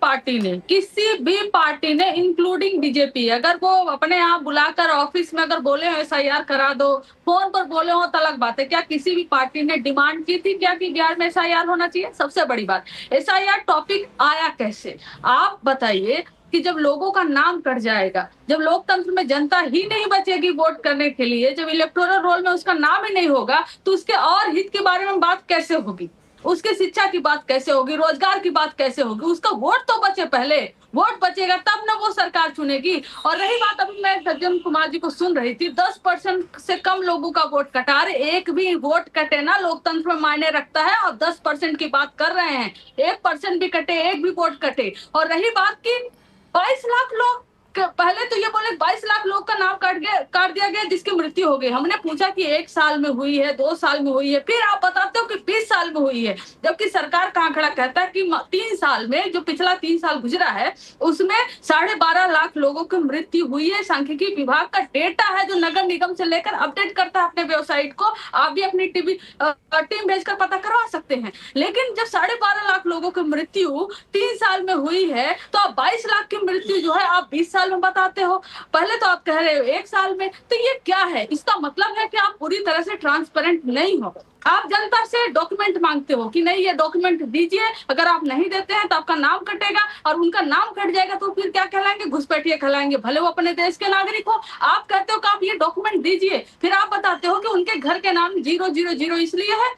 पार्टी ने इंक्लूडिंग बीजेपी, अगर वो अपने यहाँ बुलाकर ऑफिस में अगर बोले हो एसआईआर करा दो, फोन पर बोले हो तो अलग बात है, क्या किसी भी पार्टी ने डिमांड की थी क्या कि बिहार में एसआईआर होना चाहिए? सबसे बड़ी बात, एसआईआर टॉपिक आया कैसे, आप बताइए। कि जब लोगों का नाम कट जाएगा, जब लोकतंत्र में जनता ही नहीं बचेगी वोट करने के लिए, जब इलेक्टोरल रोल में उसका नाम ही नहीं होगा, तो उसके और हित के बारे में बात कैसे होगी, उसके शिक्षा की बात कैसे होगी, रोजगार की बात कैसे होगी? उसका वोट तो बचे, पहले वोट बचेगा तब ना वो सरकार चुनेगी। और रही बात, अभी मैं सज्जन कुमार जी को सुन रही थी, 10% से कम लोगों का वोट कटा रहे, एक भी वोट कटे ना लोकतंत्र में मायने रखता है, और 10% की बात कर रहे हैं, 1% भी कटे, एक भी वोट कटे। और रही बात की 22 लाख लोग, पहले तो ये बोले 22 लाख लोग का नाम काट दिया गया जिसकी मृत्यु हो गई। हमने पूछा कि 1 साल में हुई है, 2 साल में हुई है, फिर आप बताते हो कि 20 साल में हुई है, जबकि सरकार का आंकड़ा कहता है कि 3 साल में, जो पिछला 3 साल गुजरा है उसमें 12.5 लाख लोगों की मृत्यु हुई है। सांख्यिकी विभाग का डेटा है जो नगर निगम से लेकर अपडेट करता है अपने वेबसाइट को, आप भी अपनी टीम भेजकर पता करवा सकते हैं। लेकिन जब 12.5 लाख लोगों की मृत्यु 3 साल में हुई है, तो आप 22 लाख की मृत्यु जो है आप 20 साल में बताते हो। पहले तो आप कह रहे हो 1 साल में, तो ये क्या है? इसका मतलब है कि आप पूरी तरह से ट्रांसपेरेंट नहीं हो। आप जनता से डॉक्यूमेंट मांगते हो कि नहीं ये डॉक्यूमेंट दीजिए, अगर आप नहीं देते हैं तो आपका नाम कटेगा, और उनका नाम कट जाएगा तो फिर क्या कहलाएंगे? घुसपैठिए कहलाएंगे, भले वो अपने देश के नागरिक हो। आप कहते हो कि आप ये डॉक्यूमेंट दीजिए, फिर आप बताते हो कि उनके घर के नाम 000 इसलिए है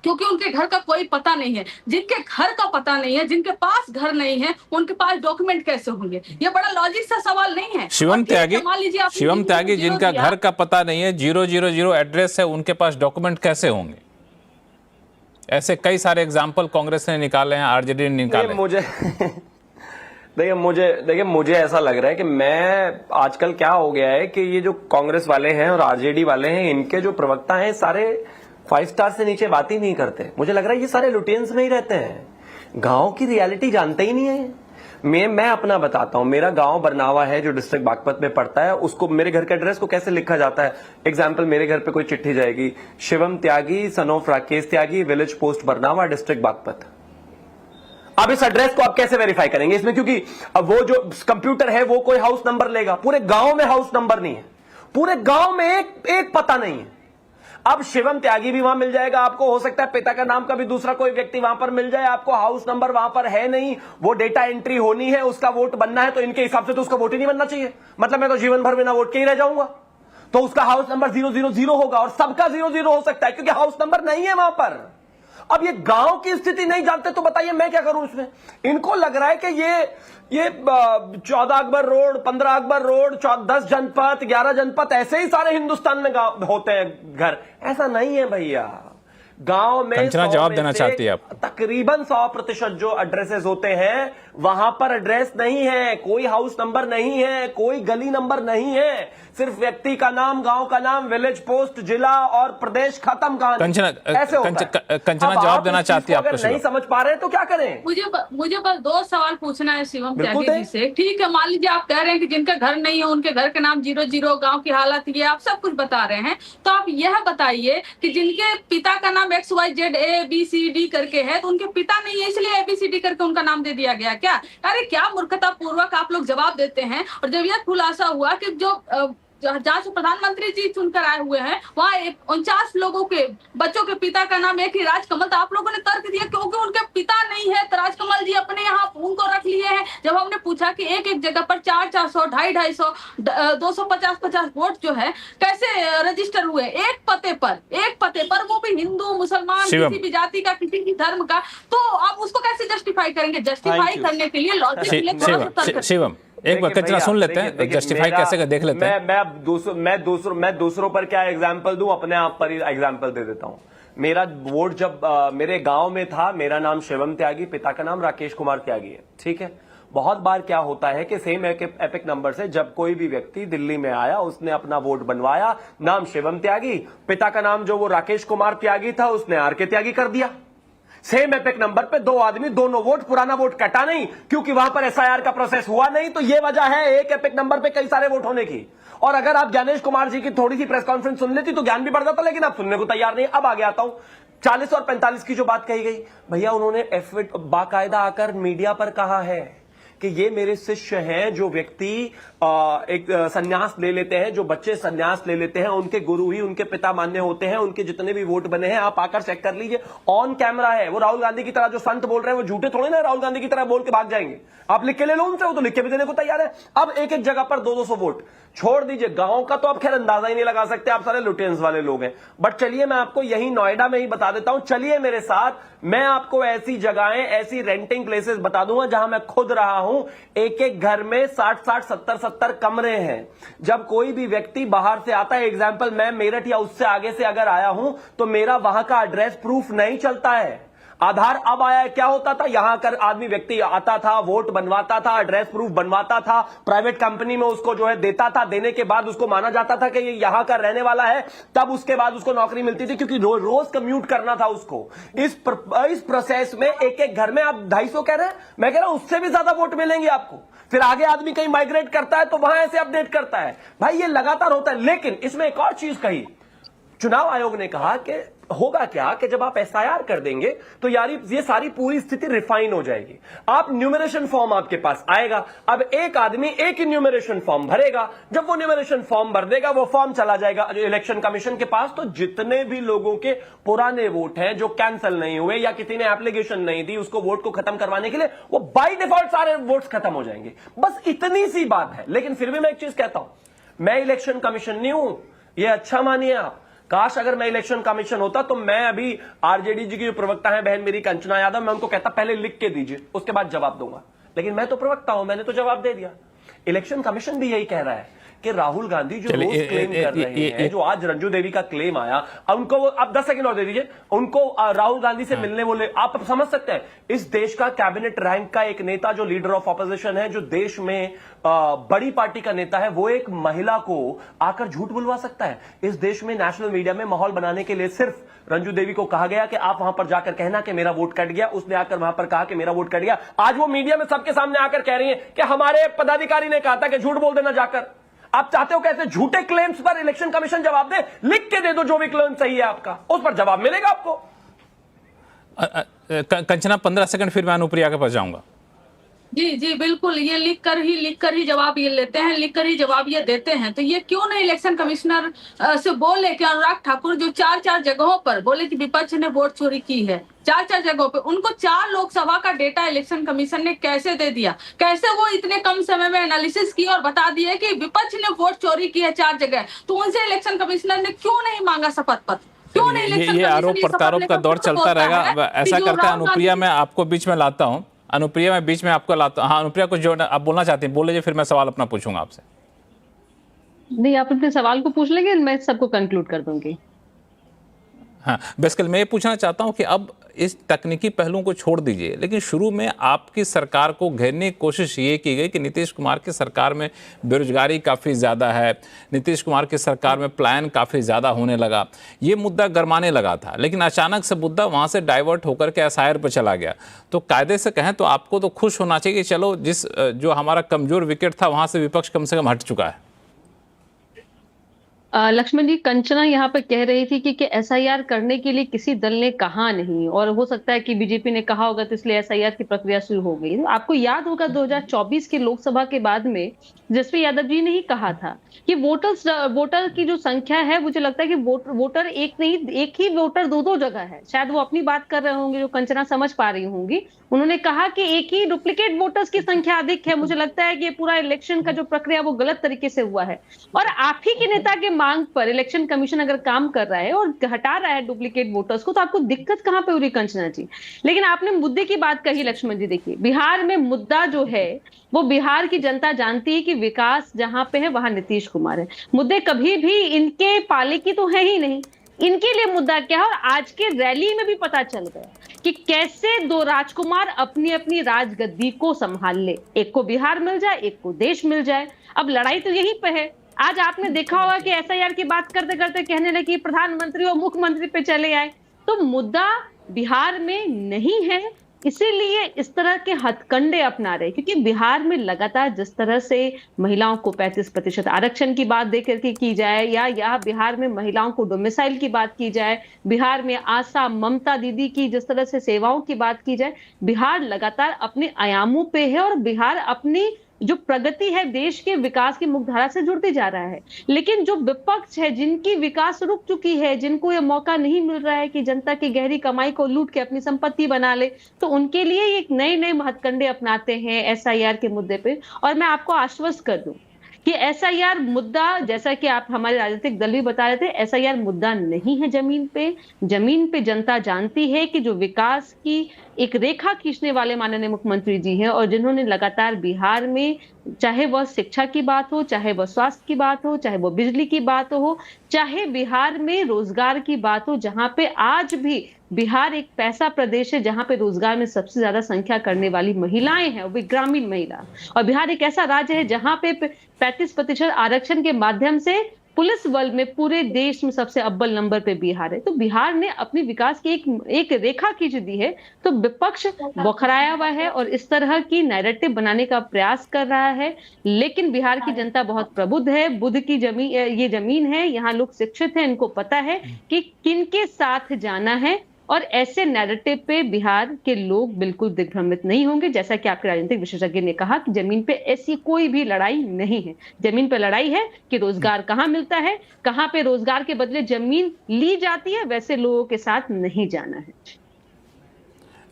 क्योंकि उनके घर का कोई पता नहीं है। जिनके घर का पता नहीं है, जिनके पास घर नहीं है, उनके पास डॉक्यूमेंट कैसे होंगे? ये बड़ा लॉजिक सा सवाल नहीं है। शिवम त्यागी, जिनका घर का पता नहीं है, 000 एड्रेस है, उनके पास डॉक्यूमेंट कैसे होंगे? ऐसे कई सारे एग्जाम्पल कांग्रेस ने निकाले हैं, आरजेडी ने निकाले। मुझे देखिए मुझे ऐसा लग रहा है कि मैं आजकल क्या हो गया है कि ये जो कांग्रेस वाले हैं और आरजेडी वाले हैं, इनके जो प्रवक्ता हैं सारे 5 स्टार से नीचे बात ही नहीं करते। मुझे लग रहा है ये सारे लुटेन्स में ही रहते हैं, गांव की रियलिटी जानते ही नहीं है। मैं अपना बताता हूं, मेरा गांव बरनावा है जो डिस्ट्रिक्ट बागपत में पड़ता है। उसको मेरे घर के एड्रेस को कैसे लिखा जाता है, एग्जाम्पल मेरे घर पे कोई चिट्ठी जाएगी, Shivam Tyagi son of Rakesh Tyagi, village post Barnawa, district Baghpat. अब इस एड्रेस को आप कैसे वेरीफाई करेंगे इसमें, क्योंकि अब वो जो कंप्यूटर है वो कोई हाउस नंबर लेगा, पूरे गांव में हाउस नंबर नहीं है, पूरे गांव में एक पता नहीं है। अब शिवम त्यागी भी वहां मिल जाएगा आपको, हो सकता है पिता का नाम का भी दूसरा कोई व्यक्ति वहां पर मिल जाए आपको, हाउस नंबर वहां पर है नहीं, वो डेटा एंट्री होनी है, उसका वोट बनना है, तो इनके हिसाब से तो उसका वोट ही नहीं बनना चाहिए। मतलब मैं तो जीवन भर बिना वोट के ही रह जाऊंगा, तो उसका हाउस नंबर 000 होगा और सबका 00 हो सकता है क्योंकि हाउस नंबर नहीं है वहां पर। अब ये गांव की स्थिति नहीं जानते तो बताइए मैं क्या करूं इसमें। इनको लग रहा है कि ये 14 अकबर रोड, 15 अकबर रोड, 10 जनपद, 11 जनपद, ऐसे ही सारे हिंदुस्तान में गांव होते हैं घर। ऐसा नहीं है भैया। गांव में कंचना जवाब देना चाहती है आप। तकरीबन 100% जो एड्रेसेस होते हैं वहां पर एड्रेस नहीं है, कोई हाउस नंबर नहीं है, कोई गली नंबर नहीं है, सिर्फ व्यक्ति का नाम, गांव का नाम, विलेज पोस्ट, जिला और प्रदेश, खत्म कहानी। कंचना जवाब देना चाहती है आपको। नहीं समझ पा रहे हैं तो क्या करें। मुझे बस 2 सवाल पूछना है शिवम त्यागी जी से। ठीक है, मान लीजिए आप कह रहे हैं कि जिनका घर नहीं है उनके घर के नाम 00, गांव की हालत ये आप सब कुछ बता रहे हैं, तो आप यह बताइए कि जिनके पिता का नाम XYZ ABCD करके है तो उनके पिता नहीं है इसलिए ABCD करके उनका नाम दे दिया गया क्या? अरे क्या मूर्खता पूर्वक आप लोग जवाब देते हैं। और जब यह खुलासा हुआ कि जहाँ से प्रधानमंत्री जी चुनकर आए हुए हैं वहाँ 49 लोगों के बच्चों के पिता का नाम एक ही राजकमल था, आप लोगों ने तर्क दिया क्योंकि उनके पिता नहीं है तो राजकमल जी अपने यहाँ उनको रख लिए हैं। जब हमने पूछा कि एक जगह पर 400, 250, 250 वोट जो है कैसे रजिस्टर हुए एक पते पर वो भी हिंदू मुसलमान किसी भी जाति का, किसी भी धर्म का, तो आप उसको कैसे जस्टिफाई करेंगे? जस्टिफाई करने के लिए लॉजिक। शिवम एक बार कंचना सुन लेते हैं, जस्टिफाई कैसे देख लेते हैं। मैं दूसरों पर क्या एग्जाम्पल दूं, अपने आप पर ही एग्जाम्पल दे देता हूं। मेरा वोट जब मेरे गांव में था, मेरा नाम शिवम त्यागी, पिता का नाम राकेश कुमार त्यागी है। ठीक है, बहुत बार क्या होता है कि सेम एपिक नंबर से जब कोई भी व्यक्ति दिल्ली में आया, उसने अपना वोट बनवाया, नाम शिवम त्यागी, पिता का नाम जो वो राकेश कुमार त्यागी था उसने RK त्यागी कर दिया। सेम एपिक नंबर पे 2 आदमी, दोनों वोट, पुराना वोट कटा नहीं क्योंकि वहां पर SIR का प्रोसेस हुआ नहीं, तो ये वजह है एक एपिक नंबर पे कई सारे वोट होने की। और अगर आप ज्ञानेश कुमार जी की थोड़ी सी प्रेस कॉन्फ्रेंस सुन लेती तो ज्ञान भी बढ़ जाता, लेकिन आप सुनने को तैयार नहीं। अब आगे आता हूं 40 और 45 की जो बात कही गई, भैया उन्होंने बाकायदा आकर मीडिया पर कहा है कि ये मेरे शिष्य हैं, जो व्यक्ति एक संन्यास ले लेते हैं, जो बच्चे संन्यास ले लेते हैं, उनके गुरु ही उनके पिता मान्य होते हैं, उनके जितने भी वोट बने हैं आप आकर चेक कर लीजिए, ऑन कैमरा है। वो राहुल गांधी की तरह जो संत बोल रहे हैं वो झूठे थोड़े ना राहुल गांधी की तरह बोल के भाग जाएंगे। आप लिख के ले लो उनसे, वो तो लिख के भी देने को तैयार है। अब एक जगह पर 200 वोट छोड़ दीजिए, गांव का तो आप खैर अंदाजा ही नहीं लगा सकते, आप सारे लुटेंस वाले लोग हैं। बट चलिए मैं आपको यही नोएडा में ही बता देता हूं, चलिए मेरे साथ, मैं आपको ऐसी जगहें, ऐसी रेंटिंग प्लेसेस बता दूंगा जहां मैं खुद रहा हूं। एक घर में 60-60, 70-70 कमरे हैं। जब कोई भी व्यक्ति बाहर से आता है, एग्जाम्पल मैं मेरठ या उससे आगे से अगर आया हूं तो मेरा वहां का एड्रेस प्रूफ नहीं चलता है। आधार अब आया है, क्या होता था, यहां कर आदमी व्यक्ति आता था, वोट बनवाता था, एड्रेस प्रूफ बनवाता था, प्राइवेट कंपनी में उसको जो है देता था, देने के बाद उसको माना जाता था कि ये यहां का रहने वाला है, तब उसके बाद उसको नौकरी मिलती थी क्योंकि रोज कम्यूट करना था उसको। इस प्रोसेस में एक घर में आप 250 कह रहे हैं, मैं कह रहा हूं उससे भी ज्यादा वोट मिलेंगे आपको। फिर आगे आदमी कहीं माइग्रेट करता है तो वहां ऐसे अपडेट करता है। भाई ये लगातार होता है। लेकिन इसमें एक और चीज कही, चुनाव आयोग ने कहा कि होगा क्या कि जब आप SIR कर देंगे तो यार ये सारी पूरी स्थिति रिफाइन हो जाएगी। आप न्यूमरेशन फॉर्म आपके पास आएगा, अब एक आदमी एक ही न्यूमरेशन फॉर्म भरेगा, जब वो न्यूमरेशन फॉर्म भर देगा वो फॉर्म चला जाएगा इलेक्शन कमीशन के पास, तो जितने भी लोगों के पुराने वोट हैं जो कैंसिल नहीं हुए या किसी ने एप्लीकेशन नहीं दी उसको वोट को खत्म करवाने के लिए, वो बाय डिफॉल्ट सारे वोट्स खत्म हो जाएंगे। बस इतनी सी बात है। लेकिन फिर भी मैं एक चीज कहता हूं, मैं इलेक्शन कमीशन नहीं हूं, ये अच्छा मानिए आप। काश अगर मैं इलेक्शन कमीशन होता तो मैं अभी RJD जी की जो प्रवक्ता है बहन मेरी कंचना यादव, मैं उनको कहता पहले लिख के दीजिए उसके बाद जवाब दूंगा। लेकिन मैं तो प्रवक्ता हूं, मैंने तो जवाब दे दिया। इलेक्शन कमीशन भी यही कह रहा है कि राहुल गांधी जो चलिए, रोज क्लेम कर रहे हैं, जो आज रंजू देवी का क्लेम आया, उनको आप 10 सेकंड और दे दीजिए, उनको राहुल गांधी से मिलने बोले, आप समझ सकते हैं इस देश का कैबिनेट रैंक का एक नेता जो लीडर ऑफ ऑपोजिशन है, जो देश में बड़ी पार्टी का नेता है, वो एक महिला को आकर झूठ बुलवा सकता है? इस देश में नेशनल मीडिया में माहौल बनाने के लिए सिर्फ रंजू देवी को कहा गया कि आप वहां पर जाकर कहना कि मेरा वोट कट गया, उसने आकर वहां पर कहा कि मेरा वोट कट गया। आज वो मीडिया में सबके सामने आकर कह रही है कि हमारे पदाधिकारी ने कहा था कि झूठ बोल देना जाकर। आप चाहते हो कैसे झूठे क्लेम्स पर इलेक्शन कमीशन जवाब दे? लिख के दे दो जो भी क्लेम सही है आपका, उस पर जवाब मिलेगा आपको। कंचना 15 सेकंड, फिर मैं अनुप्रिया के पास जाऊंगा। जी जी बिल्कुल, ये लिख कर ही जवाब ये लेते हैं, लिख कर ही जवाब ये देते हैं। तो ये क्यों नहीं इलेक्शन कमिश्नर से बोले कि अनुराग ठाकुर जो 4 जगहों पर बोले कि विपक्ष ने वोट चोरी की है, 4 जगहों पे, उनको 4 लोकसभा का डेटा इलेक्शन कमीशन ने कैसे दे दिया? कैसे वो इतने कम समय में एनालिसिस की और बता दिए कि विपक्ष ने वोट चोरी की है 4 जगह? तो उनसे इलेक्शन कमिश्नर ने क्यों नहीं मांगा शपथ पत्र? क्यों नहीं? ये आरोप प्रत्यारोप का दौर चलता रहेगा। ऐसा करते हैं अनुप्रिया, मैं आपको बीच में लाता हूं। अनुप्रिया, मैं बीच में आपको लाता हूं। हाँ अनुप्रिया, कुछ जो आप बोलना चाहती हैं बोल लीजिए, फिर मैं सवाल अपना पूछूंगा आपसे। नहीं, आप अपने सवाल को पूछ लेंगे, मैं सबको कंक्लूड कर दूंगी। हाँ, बेसिकली मैं ये पूछना चाहता हूं कि अब इस तकनीकी पहलुओं को छोड़ दीजिए, लेकिन शुरू में आपकी सरकार को घेरने की कोशिश ये की गई कि नीतीश कुमार की सरकार में बेरोजगारी काफ़ी ज़्यादा है, नीतीश कुमार की सरकार में पलायन काफ़ी ज़्यादा होने लगा, ये मुद्दा गरमाने लगा था। लेकिन अचानक से मुद्दा वहाँ से डाइवर्ट होकर के एसआईआर पर चला गया। तो कायदे से कहें तो आपको तो खुश होना चाहिए कि चलो जो हमारा कमज़ोर विकेट था वहाँ से विपक्ष कम से कम हट चुका है। लक्ष्मण जी, कंचना यहाँ पे कह रही थी कि एसआईआर करने के लिए किसी दल ने कहा नहीं, और हो सकता है कि बीजेपी ने कहा होगा तो इसलिए एसआईआर की प्रक्रिया शुरू हो गई। आपको याद होगा 2024 के लोकसभा के बाद में जसप्रीत यादव जी ने ही कहा था कि वोटर की जो संख्या है, मुझे लगता है कि वोटर एक नहीं, एक ही वोटर 2 जगह है। शायद वो अपनी बात कर रहे होंगे, जो कंचना समझ पा रही होंगी। उन्होंने कहा कि एक ही डुप्लीकेट वोटर्स की संख्या अधिक है। मुझे लगता है कि ये पूरा इलेक्शन का जो प्रक्रिया वो गलत तरीके से हुआ है, और आप ही के नेता के मांग पर इलेक्शन कमीशन अगर काम कर रहा है और हटा रहा है डुप्लीकेट वोटर्स को, तो आपको दिक्कत कहां पे हो रही कंचना जी? लेकिन आपने मुद्दे की बात कही लक्ष्मण जी। देखिए, बिहार में मुद्दा जो है वो बिहार की जनता जानती है कि विकास जहां पे है वहां नीतीश कुमार है। मुद्दे कभी भी इनके पाले की तो है ही नहीं। इनके लिए मुद्दा क्या है, और आज के रैली में भी पता चल गया कि कैसे 2 राजकुमार अपनी अपनी राजगद्दी को संभाल ले। एक को बिहार मिल जाए, एक को देश मिल जाए। अब लड़ाई तो यहीं पे है। आज आपने देखा होगा कि एसआईआर की बात करते करते कहने लगे प्रधानमंत्री और मुख्यमंत्री पे चले आए। तो मुद्दा बिहार में नहीं है, इसीलिए इस तरह के हथकंडे अपना रहे। क्योंकि बिहार में लगातार जिस तरह से महिलाओं को 35% आरक्षण की बात देकर के की जाए, या बिहार में महिलाओं को डोमिसाइल की बात की जाए, बिहार में आशा ममता दीदी की जिस तरह से सेवाओं की बात की जाए, बिहार लगातार अपने आयामों पे है, और बिहार अपनी जो प्रगति है, देश के विकास की मुख्यधारा से जुड़ते जा रहा है। लेकिन जो विपक्ष है, जिनकी विकास रुक चुकी है, जिनको ये मौका नहीं मिल रहा है कि जनता की गहरी कमाई को लूट के अपनी संपत्ति बना ले, तो उनके लिए एक नए हथकंडे अपनाते हैं एसआईआर के मुद्दे पे। और मैं आपको आश्वस्त कर दूं कि एसआईआर मुद्दा, जैसा कि आप हमारे राजनीतिक दल भी बता रहे थे, एसआईआर मुद्दा नहीं है जमीन पे। जमीन पे जनता जानती है कि जो विकास की एक रेखा खींचने वाले माननीय मुख्यमंत्री जी हैं, और जिन्होंने लगातार बिहार में, चाहे वह शिक्षा की बात हो, चाहे वह स्वास्थ्य की बात हो, चाहे वह बिजली की बात हो, चाहे बिहार में रोजगार की बात हो, जहां पे आज भी बिहार एक पैसा प्रदेश है, जहां पे रोजगार में सबसे ज्यादा संख्या करने वाली महिलाएं हैं, वो भी ग्रामीण महिला। और बिहार एक ऐसा राज्य है जहां पे 35% आरक्षण के माध्यम से पुलिस बल में पूरे देश में सबसे अव्वल नंबर पे बिहार है। तो बिहार ने अपनी विकास की एक रेखा खींच दी है। तो विपक्ष बौखलाया हुआ है और इस तरह की नैरेटिव बनाने का प्रयास कर रहा है। लेकिन बिहार की जनता बहुत प्रबुद्ध है, बुद्ध की जमीन, ये जमीन है, यहाँ लोग शिक्षित हैं, इनको पता है कि किनके साथ जाना है। और ऐसे नैरेटिव पे बिहार के लोग बिल्कुल दिग्भ्रमित नहीं होंगे। जैसा कि आपके राजनीतिक विशेषज्ञ ने कहा कि जमीन पे ऐसी कोई भी लड़ाई नहीं है। जमीन पे लड़ाई है कि रोजगार कहाँ मिलता है, कहाँ पे रोजगार के बदले जमीन ली जाती है, वैसे लोगों के साथ नहीं जाना है।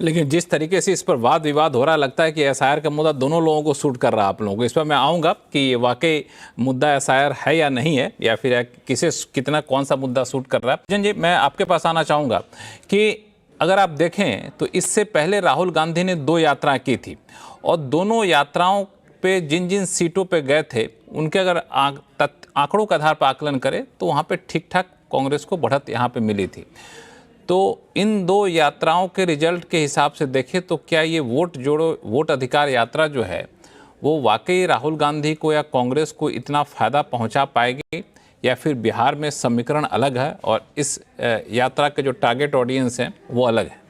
लेकिन जिस तरीके से इस पर वाद विवाद हो रहा है, लगता है कि एसआईआर का मुद्दा दोनों लोगों को सूट कर रहा है। आप लोगों को इस पर मैं आऊँगा कि ये वाकई मुद्दा एसआईआर है या नहीं है, या फिर किसे कितना कौन सा मुद्दा सूट कर रहा है। जन जी, मैं आपके पास आना चाहूँगा कि अगर आप देखें तो इससे पहले राहुल गांधी ने 2 यात्राएं की थी, और दोनों यात्राओं पे जिन जिन सीटों पे गए थे उनके अगर आंकड़ों के आधार पर आकलन करें तो वहाँ पे ठीक ठाक कांग्रेस को बढ़त यहाँ पे मिली थी। तो इन दो यात्राओं के रिजल्ट के हिसाब से देखें तो क्या ये वोट अधिकार यात्रा जो है वो वाकई राहुल गांधी को या कांग्रेस को इतना फ़ायदा पहुंचा पाएगी, या फिर बिहार में समीकरण अलग है और इस यात्रा के जो टारगेट ऑडियंस हैं वो अलग है?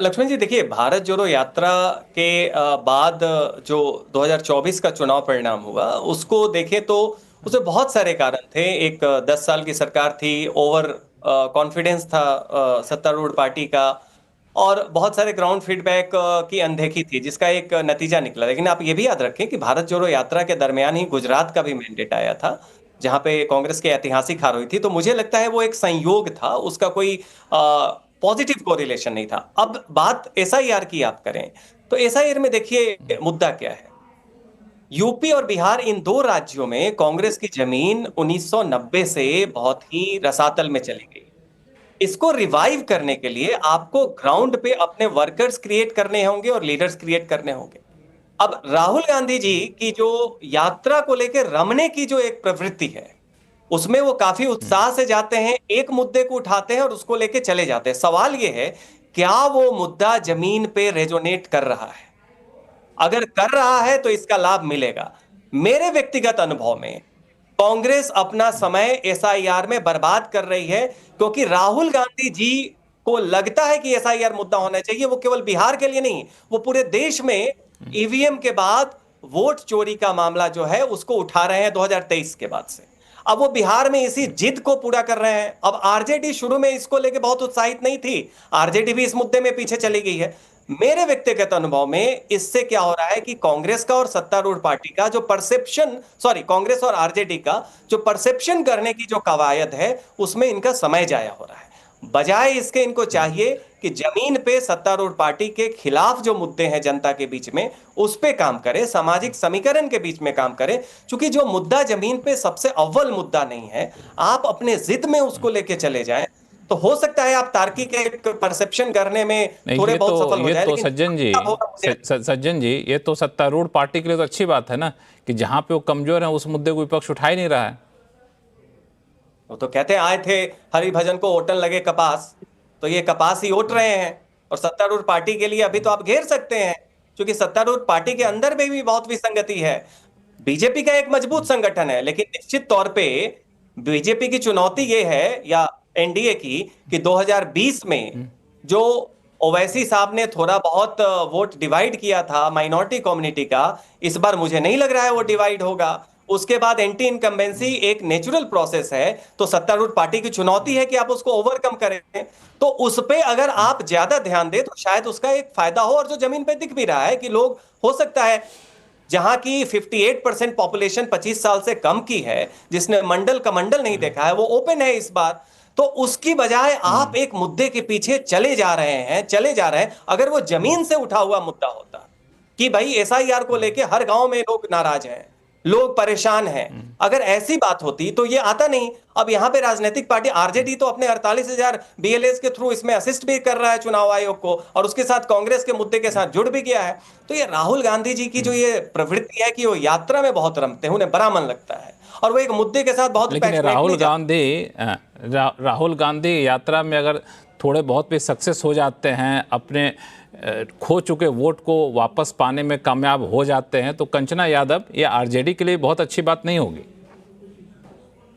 लक्ष्मण जी देखिए, भारत जोड़ो यात्रा के बाद जो 2024 का चुनाव परिणाम हुआ उसको देखें तो उसमें बहुत सारे कारण थे। एक 10 साल की सरकार थी, ओवर कॉन्फिडेंस था सत्तारूढ़ पार्टी का, और बहुत सारे ग्राउंड फीडबैक की अनदेखी थी जिसका एक नतीजा निकला। लेकिन आप ये भी याद रखें कि भारत जोड़ो यात्रा के दरमियान ही गुजरात का भी मैंडेट आया था जहां पे कांग्रेस की ऐतिहासिक हार हुई थी। तो मुझे लगता है वो एक संयोग था, उसका कोई पॉजिटिव कोरिलेशन नहीं था। अब बात एसआईआर की आप करें तो एसआईआर में देखिए मुद्दा क्या है। यूपी और बिहार इन दो राज्यों में कांग्रेस की जमीन 1990 से बहुत ही रसातल में चली गई। इसको रिवाइव करने के लिए आपको ग्राउंड पे अपने वर्कर्स क्रिएट करने होंगे और लीडर्स क्रिएट करने होंगे। अब राहुल गांधी जी की जो यात्रा को लेकर रमने की जो एक प्रवृत्ति है उसमें वो काफी उत्साह से जाते हैं, एक मुद्दे को उठाते हैं और उसको लेके चले जाते हैं। सवाल ये है, क्या वो मुद्दा जमीन पे रेजोनेट कर रहा है? अगर कर रहा है तो इसका लाभ मिलेगा। मेरे व्यक्तिगत अनुभव में कांग्रेस अपना समय एसआईआर में बर्बाद कर रही है, क्योंकि राहुल गांधी जी को लगता है कि एसआईआर मुद्दा होना चाहिए। वो केवल बिहार के लिए नहीं, वो पूरे देश में ईवीएम के बाद वोट चोरी का मामला जो है उसको उठा रहे हैं 2023 के बाद से। अब वो बिहार में इसी जिद को पूरा कर रहे हैं। अब आरजेडी शुरू में इसको लेके बहुत उत्साहित नहीं थी, आरजेडी भी इस मुद्दे में पीछे चली गई है। मेरे अनुभव में इससे क्या हो रहा है कि कांग्रेस का और सत्तारूढ़ पार्टी का जो कांग्रेस और आरजेडी का जो परसेप्शन करने की जो कवायद है उसमें इनका समय जाया हो रहा है। बजाय इसके इनको चाहिए कि जमीन पे सत्तारूढ़ पार्टी के खिलाफ जो मुद्दे हैं जनता के बीच में उस पे काम करे, सामाजिक समीकरण के बीच में काम करे। क्योंकि जो मुद्दा जमीन पे सबसे अव्वल मुद्दा नहीं है, आप अपने जिद में उसको लेके चले जाएं तो हो सकता है आप तार्किक एक परसेप्शन करने में थोड़े बहुत सफल हो जाए। तो सज्जन जी ये तो सत्तारूढ़ पार्टी के लिए तो अच्छी बात है ना कि जहां पे वो कमजोर है उस मुद्दे को विपक्ष उठा ही नहीं रहा है। वो तो कहते हैं आए थे हरिभजन को ओटन लगे कपास, तो ये कपास ही ओट रहे हैं। और सत्तारूढ़ पार्टी के लिए अभी तो आप घेर सकते हैं, क्योंकि सत्तारूढ़ पार्टी के अंदर में भी बहुत विसंगति है। बीजेपी का एक मजबूत संगठन है, लेकिन निश्चित तौर पे बीजेपी की चुनौती ये है या एनडीए की कि 2020 में जो ओवैसी साहब ने थोड़ा बहुत वोट डिवाइड किया था माइनॉरिटी कम्युनिटी का, इस बार मुझे नहीं लग रहा है वो डिवाइड होगा। उसके बाद एंटी इनकम्बेंसी एक नेचुरल प्रोसेस है, तो सत्तारूढ़ पार्टी की चुनौती है कि आप उसको ओवरकम करें। तो उस पे अगर आप ज्यादा ध्यान दें तो शायद उसका एक फायदा हो। और जो जमीन पे दिख भी रहा है कि लोग, हो सकता है जहां की 58% पॉपुलेशन 25 साल से कम की है, जिसने मंडल कमंडल नहीं देखा है, वो ओपन है इस बार। तो उसकी बजाय आप एक मुद्दे के पीछे चले जा रहे हैं। अगर वो जमीन से उठा हुआ मुद्दा होता कि भाई एसआईआर को लेके हर गांव में लोग नाराज हैं, लोग परेशान हैं, अगर ऐसी बात होती तो ये आता नहीं। अब यहां पे राजनीतिक पार्टी आरजेडी तो अपने 48,000 बीएलएस के थ्रू इसमें असिस्ट भी कर रहा है चुनाव आयोग को, और उसके साथ कांग्रेस के मुद्दे के साथ जुड़ भी गया है। तो ये राहुल गांधी जी की जो ये प्रवृत्ति है कि वो यात्रा में बहुत रमते हैं, उन्हें बड़ा मन लगता है और वो एक मुद्दे के साथ बहुत। लेकिन राहुल गांधी यात्रा में अगर थोड़े बहुत भी सक्सेस हो जाते हैं, अपने खो चुके वोट को वापस पाने में कामयाब हो जाते हैं, तो कंचना यादव ये आरजेडी के लिए बहुत अच्छी बात नहीं होगी।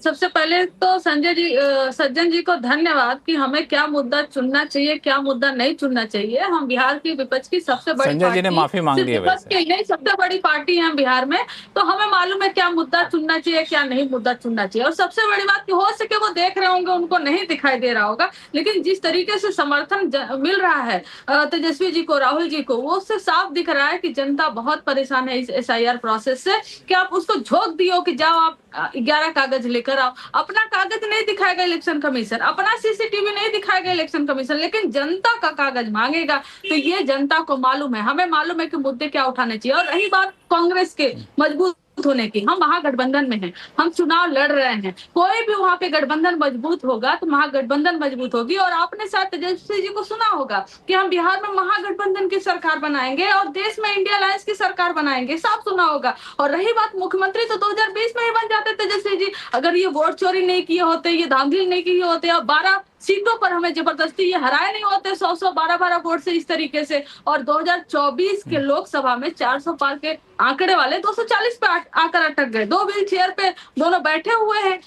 सबसे पहले तो सज्जन जी को धन्यवाद कि हमें क्या मुद्दा चुनना चाहिए, क्या मुद्दा नहीं चुनना चाहिए। हम बिहार की विपक्ष की सबसे बड़ी संजय जी ने माफी मांग ली है, वैसे सबसे बड़ी पार्टी है बिहार में, तो हमें मालूम है क्या मुद्दा चुनना चाहिए, क्या नहीं मुद्दा चुनना चाहिए। और सबसे बड़ी बात कि हो सके वो देख रहे होंगे, उनको नहीं दिखाई दे रहा होगा, लेकिन जिस तरीके से समर्थन मिल रहा है तेजस्वी जी को, राहुल जी को, वो उससे साफ दिख रहा है कि जनता बहुत परेशान है इस एसआईआर प्रोसेस से। कि आप उसको झोंक दियो कि जाओ आप 11 कागज लेकर आओ। अपना कागज नहीं दिखाएगा इलेक्शन कमीशन, अपना सीसीटीवी नहीं दिखाएगा इलेक्शन कमीशन, लेकिन जनता का कागज मांगेगा। तो ये जनता को मालूम है, हमें मालूम है कि मुद्दे क्या उठाने चाहिए। और रही बात कांग्रेस के मजबूत होने की। हम महागठबंधन में हैं, हम चुनाव लड़ रहे हैं, कोई भी वहां पे गठबंधन मजबूत होगा तो महागठबंधन मजबूत होगी। और आपने शायद तेजस्वी जी को सुना होगा कि हम बिहार में महागठबंधन की सरकार बनाएंगे और देश में इंडिया अलायंस की सरकार बनाएंगे, सब सुना होगा। और रही बात मुख्यमंत्री, तो 2020 में ही बन जाते तेजस्वी जी, अगर ये वोट चोरी नहीं किए होते, ये धांधली नहीं की होते, और 12 सीटों पर हमें जबरदस्ती ये हराए नहीं होते 100 12 वोट से इस तरीके से। और 2024 के लोकसभा में 400 पार के आंकड़े वाले 240 पे आकर अटक गए। 2 व्हील चेयर पे दोनों बैठे हुए हैं,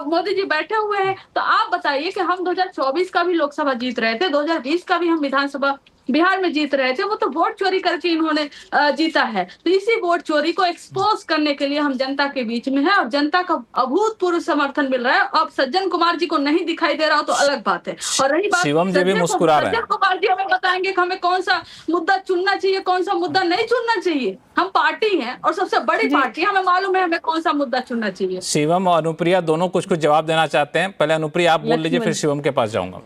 मोदी जी बैठे हुए हैं। तो आप बताइए कि हम 2024 का भी लोकसभा जीत रहे थे, 2020 का भी हम विधानसभा बिहार में जीत रहे थे, वो तो वोट चोरी करके इन्होंने जीता है। तो इसी वोट चोरी को एक्सपोज करने के लिए हम जनता के बीच में है और जनता का अभूतपूर्व समर्थन मिल रहा है। अब सज्जन कुमार जी को नहीं दिखाई दे रहा हो तो अलग बात है। और रही बात शिवम जी भी मुस्कुरा रहे हैं। सज्जन कुमार जी हमें बताएंगे कि हमें कौन सा मुद्दा चुनना चाहिए, कौन सा मुद्दा नहीं चुनना चाहिए। हम पार्टी हैं और सबसे बड़ी पार्टी, हमें मालूम है हमें कौन सा मुद्दा चुनना चाहिए। शिवम और अनुप्रिया दोनों कुछ जवाब देना चाहते हैं। पहले अनुप्रिया आप बोल लीजिए, फिर शिवम के पास जाऊंगा।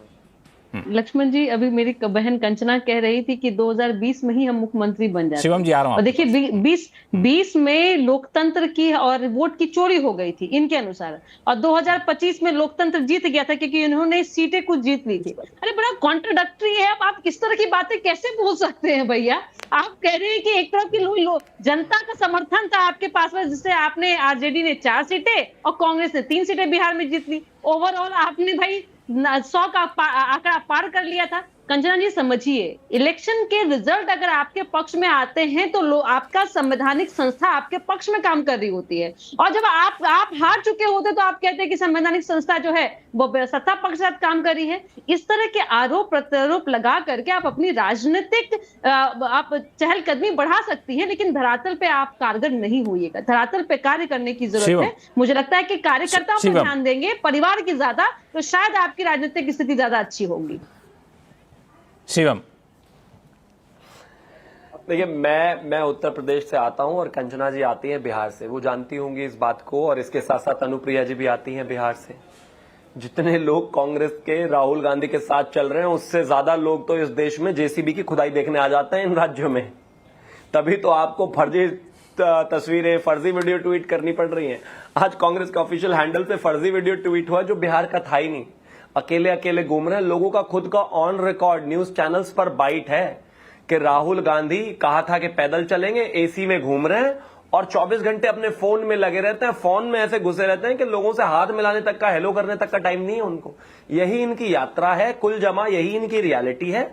लक्ष्मण जी, अभी मेरी बहन कंचना कह रही थी कि 2020 में ही हम मुख्यमंत्री बन जाते। शिवम जी आ रहा हूं। और देखिए 20 में लोकतंत्र की और वोट की चोरी हो गई थी इनके अनुसार, और 2025 में लोकतंत्र जीत गया था क्योंकि इन्होंने सीटें कुछ जीत ली थी। अरे बड़ा कॉन्ट्रोडक्टरी है। आप इस तरह की बातें कैसे बोल सकते हैं भैया? आप कह रहे हैं कि एक तरफ की जनता का समर्थन था आपके पास में, जिससे आपने आरजेडी ने 4 सीटें और कांग्रेस ने 3 सीटें बिहार में जीत ली। ओवरऑल आपने भाई 100 का आंकड़ा पार कर लिया था। कंचना जी समझिए, इलेक्शन के रिजल्ट अगर आपके पक्ष में आते हैं तो आपका संवैधानिक संस्था आपके पक्ष में काम कर रही होती है, और जब आप हार चुके होते तो आप कहते हैं कि संवैधानिक संस्था जो है वो सत्ता पक्ष के साथ काम कर रही है। इस तरह के आरोप प्रत्यारोप लगा करके आप अपनी राजनीतिक आप चहलकदमी बढ़ा सकती हैं, लेकिन धरातल पे आप कारगर नहीं होइएगा। धरातल पे कार्य करने की जरूरत है। मुझे लगता है कि कार्यकर्ताओं पर ध्यान देंगे, परिवार की ज्यादा, तो शायद आपकी राजनीतिक स्थिति ज्यादा अच्छी होगी। शिवम, देखिए, मैं उत्तर प्रदेश से आता हूं और कंचना जी आती हैं बिहार से, वो जानती होंगी इस बात को, और इसके साथ साथ अनुप्रिया जी भी आती हैं बिहार से। जितने लोग कांग्रेस के राहुल गांधी के साथ चल रहे हैं, उससे ज्यादा लोग तो इस देश में जेसीबी की खुदाई देखने आ जाते हैं इन राज्यों में। तभी तो आपको फर्जी तस्वीरें, फर्जी वीडियो ट्वीट करनी पड़ रही हैं। आज कांग्रेस के ऑफिशियल हैंडल से फर्जी वीडियो ट्वीट हुआ जो बिहार का था ही नहीं। अकेले अकेले घूम रहे हैं। लोगों का खुद का ऑन रिकॉर्ड न्यूज चैनल्स पर बाइट है कि राहुल गांधी कहा था कि पैदल चलेंगे, एसी में घूम रहे हैं और 24 घंटे अपने फोन में लगे रहते हैं। फोन में ऐसे घुसे रहते हैं कि लोगों से हाथ मिलाने तक का, हेलो करने तक का टाइम नहीं है उनको। यही इनकी यात्रा है, कुल जमा यही इनकी रियलिटी है।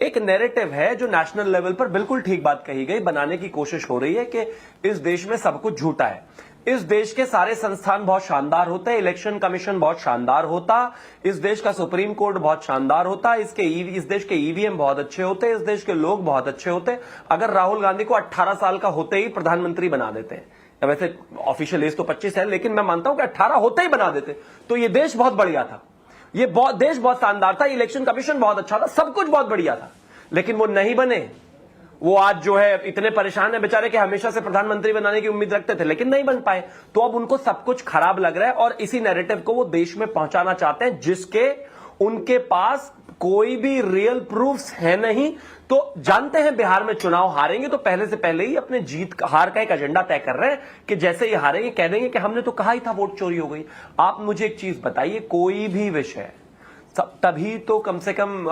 एक नैरेटिव है जो नेशनल लेवल पर बिल्कुल ठीक बात कही गई, बनाने की कोशिश हो रही है कि इस देश में सब कुछ झूठा है। इस देश के सारे संस्थान बहुत शानदार होते हैं, इलेक्शन कमीशन बहुत शानदार होता, इस देश का सुप्रीम कोर्ट बहुत शानदार होता, इस देश के ईवीएम बहुत अच्छे होते, इस देश के लोग बहुत अच्छे होते, अगर राहुल गांधी को 18 साल का होते ही प्रधानमंत्री बना देते हैं। वैसे ऑफिशियल एज तो 25 है, लेकिन मैं मानता हूं कि 18 होते ही बना देते तो ये देश बहुत बढ़िया था, ये देश बहुत शानदार था, इलेक्शन कमीशन बहुत अच्छा था, सब कुछ बहुत बढ़िया था। लेकिन वो नहीं बने। वो आज जो है इतने परेशान है बेचारे कि हमेशा से प्रधानमंत्री बनाने की उम्मीद रखते थे लेकिन नहीं बन पाए। तो अब उनको सब कुछ खराब लग रहा है और इसी नैरेटिव को वो देश में पहुंचाना चाहते हैं, जिसके उनके पास कोई भी रियल प्रूफ्स है नहीं। तो जानते हैं बिहार में चुनाव हारेंगे, तो पहले से पहले ही अपने हार का एक एजेंडा तय कर रहे हैं कि जैसे ही हारेंगे कह देंगे कि हमने तो कहा ही था वोट चोरी हो गई। आप मुझे एक चीज बताइए, कोई भी विषय तभी तो कम से कम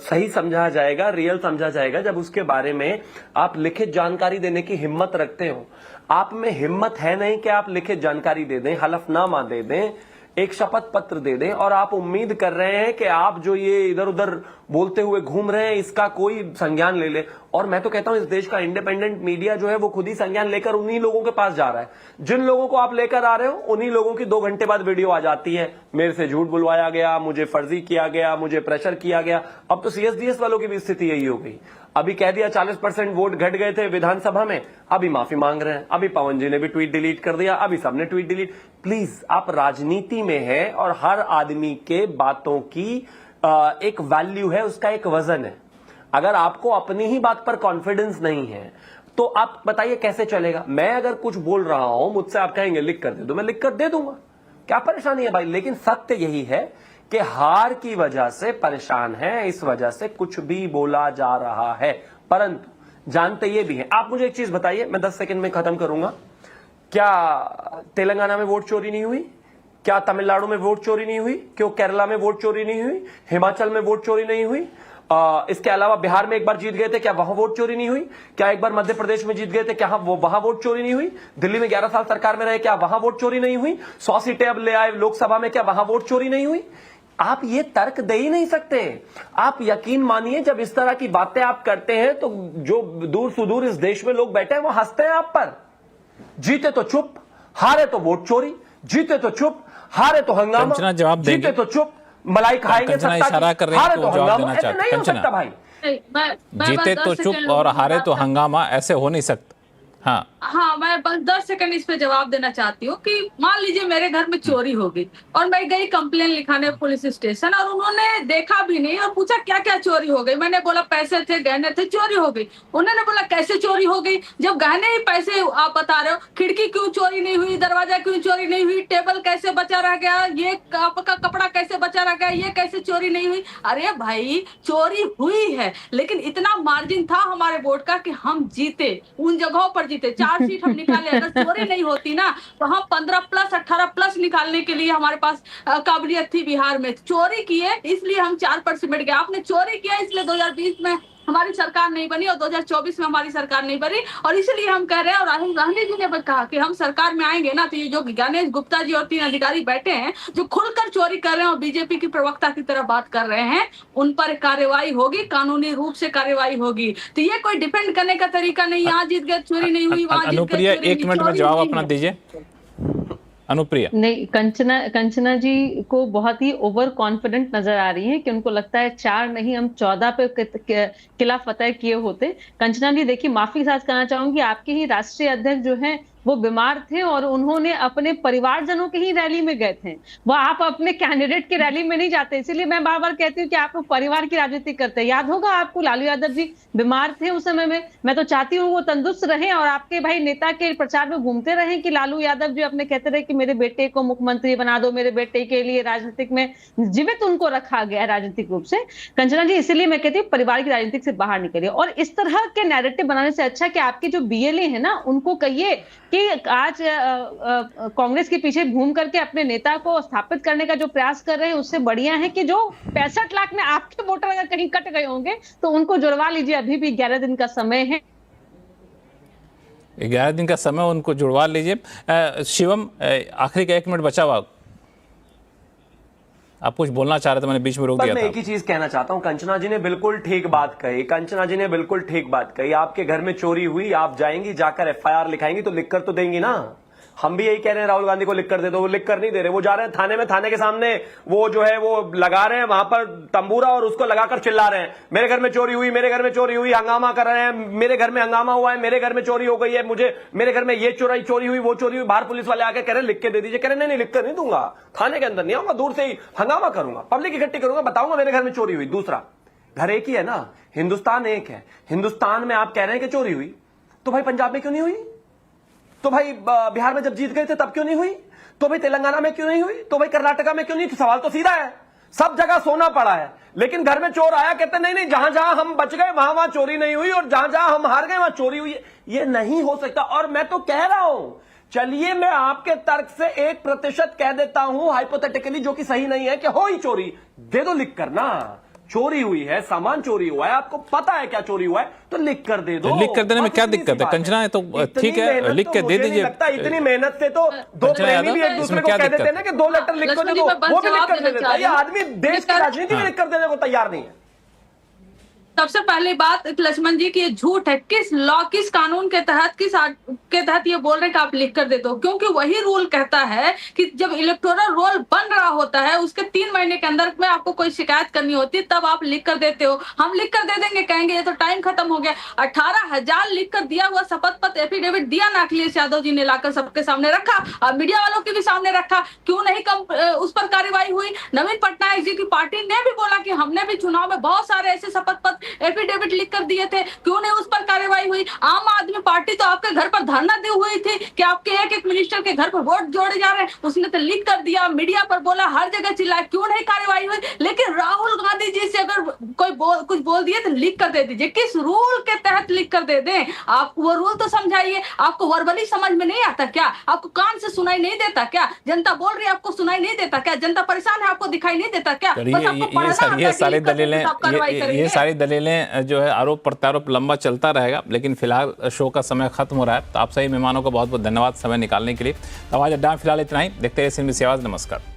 सही समझा जाएगा, रियल समझा जाएगा, जब उसके बारे में आप लिखित जानकारी देने की हिम्मत रखते हो। आप में हिम्मत है नहीं कि आप लिखित जानकारी दे दें, हलफनामा दे दें, एक शपथ पत्र दे दें, और आप उम्मीद कर रहे हैं कि आप जो ये इधर उधर बोलते हुए घूम रहे हैं इसका कोई संज्ञान ले ले। और मैं तो कहता हूं इस देश का इंडिपेंडेंट मीडिया जो है वो खुद ही संज्ञान लेकर उन्हीं लोगों के पास जा रहा है। जिन लोगों को आप लेकर आ रहे हो उन्हीं लोगों की 2 घंटे बाद वीडियो आ जाती है, मेरे से झूठ बुलवाया गया, मुझे फर्जी किया गया, मुझे प्रेशर किया गया। अब तो सीएसडीएस वालों की भी स्थिति यही हो गई। अभी कह दिया 40% वोट घट गए थे विधानसभा में, अभी माफी मांग रहे हैं। अभी पवन जी ने भी ट्वीट डिलीट कर दिया, अभी सबने ट्वीट डिलीट। प्लीज, आप राजनीति में है और हर आदमी के बातों की एक वैल्यू है, उसका एक वजन है। अगर आपको अपनी ही बात पर कॉन्फिडेंस नहीं है तो आप बताइए कैसे चलेगा। मैं अगर कुछ बोल रहा हूं, मुझसे आप कहेंगे लिख कर दे दो, मैं लिख कर दे दूंगा, क्या परेशानी है भाई। लेकिन सत्य यही है कि हार की वजह से परेशान है, इस वजह से कुछ भी बोला जा रहा है, परंतु जानते ये भी है। आप मुझे एक चीज बताइए, मैं 10 सेकंड में खत्म करूंगा, क्या तेलंगाना में वोट चोरी नहीं हुई? क्या तमिलनाडु में वोट चोरी नहीं हुई? क्यों केरला में वोट चोरी नहीं हुई? हिमाचल में वोट चोरी नहीं हुई? इसके अलावा बिहार में एक बार जीत गए थे, क्या वहां वोट चोरी नहीं हुई? क्या एक बार मध्य प्रदेश में जीत गए थे, क्या वहां वोट चोरी नहीं हुई? दिल्ली में 11 साल सरकार में रहे, क्या वहां वोट चोरी नहीं हुई? 100 सीटें अब ले आए लोकसभा में, क्या वहां वोट चोरी नहीं हुई? आप ये तर्क दे ही नहीं सकते। आप यकीन मानिए, जब इस तरह की बातें आप करते हैं तो जो दूर सुदूर इस देश में लोग बैठे हैं वो हंसते हैं आप पर। जीते तो चुप, हारे तो वोट चोरी, जीते तो चुप, हारे तो हंगामा, कंचना जवाब देंगे। जीते तो चुप, मलाई खाएंगे कंचना सत्ता इशारा की, कर रही है हारे कि तो वो जवाब हंगामा। देना ऐसे चाहते नहीं हो कंचना। सकता भाई। जीते तो चुप और हारे तो हंगामा, ऐसे हो नहीं सकता। हाँ, मैं बस 10 सेकंड इस पे जवाब देना चाहती हूँ कि मान लीजिए मेरे घर में चोरी हो गई और मैं गई कंप्लेन लिखाने पुलिस स्टेशन और उन्होंने देखा भी नहीं और पूछा क्या क्या चोरी हो गई। मैंने बोला पैसे थे, गहने थे, चोरी हो गई। उन्होंने बोला कैसे चोरी हो गई, जब गहने ही पैसे आप बता रहे हो, खिड़की क्यों चोरी नहीं हुई, दरवाजा क्यों चोरी नहीं हुई, टेबल कैसे बचा रह गया, ये आपका कपड़ा कैसे बचा रह गया, ये कैसे चोरी नहीं हुई? अरे भाई, चोरी हुई है लेकिन इतना मार्जिन था हमारे वोट का कि हम जीते, उन जगहों पर जीते। 4 सीट हम निकाले। अगर चोरी नहीं होती ना तो हम 15+, 18+ निकालने के लिए हमारे पास काबिलियत थी। बिहार में चोरी किए इसलिए हम 4 पर सिमट गए। आपने चोरी किया इसलिए 2020 में हमारी सरकार नहीं बनी और 2024 में हमारी सरकार नहीं बनी। और इसलिए हम कह रहे हैं, और राहुल गांधी जी ने कहा कि हम सरकार में आएंगे ना तो ये जो गणेश गुप्ता जी और 3 अधिकारी बैठे हैं जो खुलकर चोरी कर रहे हैं और बीजेपी की प्रवक्ता की तरह बात कर रहे हैं, उन पर कार्रवाई होगी, कानूनी रूप से कार्रवाई होगी। तो ये कोई डिपेंड करने का तरीका नहीं, यहाँ जीत गए चोरी नहीं हुई, वहां जीत गए अनुप्रिया, चोरी 1 मिनट में जवाब अपना दीजिए। अनुप्रिया नहीं, कंचना जी को बहुत ही ओवर कॉन्फिडेंट नजर आ रही है कि उनको लगता है 4 नहीं हम 14 पे किला फतेह किए होते। कंचना जी देखिए, माफी साझ करना चाहूंगी, आपके ही राष्ट्रीय अध्यक्ष जो हैं वो बीमार थे और उन्होंने अपने परिवारजनों की ही रैली में गए थे। वो आप अपने कैंडिडेट की रैली में नहीं जाते, इसीलिए मैं बार बार कहती हूँ कि आप लोग परिवार की राजनीति करते हैं। याद होगा आपको, लालू यादव जी बीमार थे उस समय में। मैं तो चाहती हूँ वो तंदुरुस्त रहे और आपके भाई नेता के प्रचार में घूमते रहे कि लालू यादव जी अपने कहते रहे कि मेरे बेटे को मुख्यमंत्री बना दो, मेरे बेटे के लिए राजनीतिक में जीवित उनको रखा गया राजनीतिक रूप से। कंचना जी, इसलिए मैं कहती हूँ परिवार की राजनीति से बाहर निकलिए और इस तरह के नैरेटिव बनाने से अच्छा कि आपके जो बीएलए है ना उनको कहिए कि आज कांग्रेस के पीछे घूम करके अपने नेता को स्थापित करने का जो प्रयास कर रहे हैं उससे बढ़िया है कि जो 65 लाख में आपके वोटर अगर कहीं कट गए होंगे तो उनको जुड़वा लीजिए। अभी भी 11 दिन का समय है, 11 दिन का समय, उनको जुड़वा लीजिए। शिवम, आखिरी का 1 मिनट बचा हुआ, आप कुछ बोलना चाह रहे थे, मैंने बीच में रोक दिया था। मैं एक ही चीज कहना चाहता हूं, कंचना जी ने बिल्कुल ठीक बात कही। कंचना जी ने बिल्कुल ठीक बात कही। आपके घर में चोरी हुई, आप जाएंगी, जाकर एफआईआर लिखाएंगी तो लिख कर तो देंगी ना। हम भी यही कह रहे हैं राहुल गांधी को लिख कर दे दो, वो लिख कर नहीं दे रहे। वो जा रहे हैं थाने में, थाने के सामने वो जो है वो लगा रहे हैं वहां पर तंबूरा और उसको लगाकर चिल्ला रहे हैं मेरे घर में चोरी हुई, मेरे घर में चोरी हुई, हंगामा कर रहे हैं, मेरे घर में हंगामा हुआ है, मेरे घर में चोरी हो गई है, मुझे मेरे घर में ये चोरी हुई, वो चोरी हुई। बाहर पुलिस वाले आके कह रहे हैं लिख के दे दीजिए, कह रहे नहीं लिख कर नहीं दूंगा, थाने के अंदर नहीं आऊंगा, दूर से ही हंगामा करूंगा, पब्लिक इकट्ठी करूंगा, बताऊंगा मेरे घर में चोरी हुई। दूसरा, घर एक ही है ना, हिंदुस्तान एक है। हिंदुस्तान में आप कह रहे हैं कि चोरी हुई, तो भाई पंजाब में क्यों नहीं हुई? तो भाई बिहार में जब जीत गए थे तब क्यों नहीं हुई? तो भाई तेलंगाना में क्यों नहीं हुई? तो भाई कर्नाटका में क्यों नहीं? तो सवाल तो सीधा है। सब जगह सोना पड़ा है, लेकिन घर में चोर आया, कहते नहीं नहीं, जहां जहां हम बच गए वहां वहां चोरी नहीं हुई और जहां जहां हम हार गए वहां चोरी हुई। ये नहीं हो सकता। और मैं तो कह रहा हूं, चलिए मैं आपके तर्क से 1% कह देता हूं हाइपोथेटिकली, जो कि सही नहीं है, कि हो ही चोरी, दे दो लिख कर ना। चोरी हुई है, सामान चोरी हुआ है, आपको पता है क्या चोरी हुआ है, तो लिख कर दे दो। लिख कर देने में क्या दिक्कत है? कंचना है तो ठीक है, लिख के दे दीजिए। लगता है इतनी मेहनत से तो दो प्रेमी भी एक दूसरे को कह देते हैं ना कि 2 लेटर लिख कर दे दो, वो भी लिख कर दे देता है। ये आदमी देश की राजनीति में लिख कर देने को तैयार नहीं है। सबसे पहली बात लक्ष्मण जी की ये झूठ है। किस लॉ, किस कानून के तहत, किस के तहत ये बोल रहे हैं कि आप लिख कर दे दो? क्योंकि वही रूल कहता है कि जब इलेक्टोरल रोल बन रहा होता है उसके 3 महीने के अंदर में आपको कोई शिकायत करनी होती है, तब आप लिख कर देते हो। हम लिख कर दे देंगे, कहेंगे ये तो टाइम खत्म हो गया। 18,000 लिख कर दिया हुआ शपथ पत्र एफिडेविट दिया ना अखिलेश यादव जी ने, लाकर सबके सामने रखा और मीडिया वालों के भी सामने रखा। क्यों नहीं उस पर कार्रवाई हुई? नवीन पटनायक जी की पार्टी ने भी बोला कि हमने भी चुनाव में बहुत सारे ऐसे शपथ पत्र एफिडेविट लिख कर दिए थे, क्यों नहीं उस पर कार्रवाई हुई? आम आदमी पार्टी तो आपके घर पर धरना दी हुई थी कि आपके एक एक मिनिस्टर के घर पर वोट जोड़े जा रहे हैं, उसने तो लिख कर दिया, मीडिया पर बोला, हर जगह चिल्लाया, क्यों नहीं कार्रवाई हुई? लेकिन राहुल गांधी जी से अगर कोई कुछ बोल दिए तो लिख कर दे दीजिए। किस रूल के तहत लिख कर दे दें? आप वो रूल तो समझाइए। आपको वर्बली समझ में नहीं आता क्या? आपको कान से सुनाई नहीं देता क्या? जनता बोल रही है, आपको सुनाई नहीं देता क्या? जनता परेशान है, आपको दिखाई नहीं देता क्या? बस आपको पढ़ना आता है ये कि सारी लिख कर दे दलीलें तो आप कार्रवाई करेंगे। ये सारी दलीलें जो है आरोप प्रत्यारोप लंबा चलता रहेगा, लेकिन फिलहाल शो का समय खत्म हो रहा है। तो आप सही मेहमानों का बहुत बहुत धन्यवाद समय निकालने के लिए। तो आज अड्डा फिलहाल इतना ही। देखते रहिए CNBC आवाज़। नमस्कार।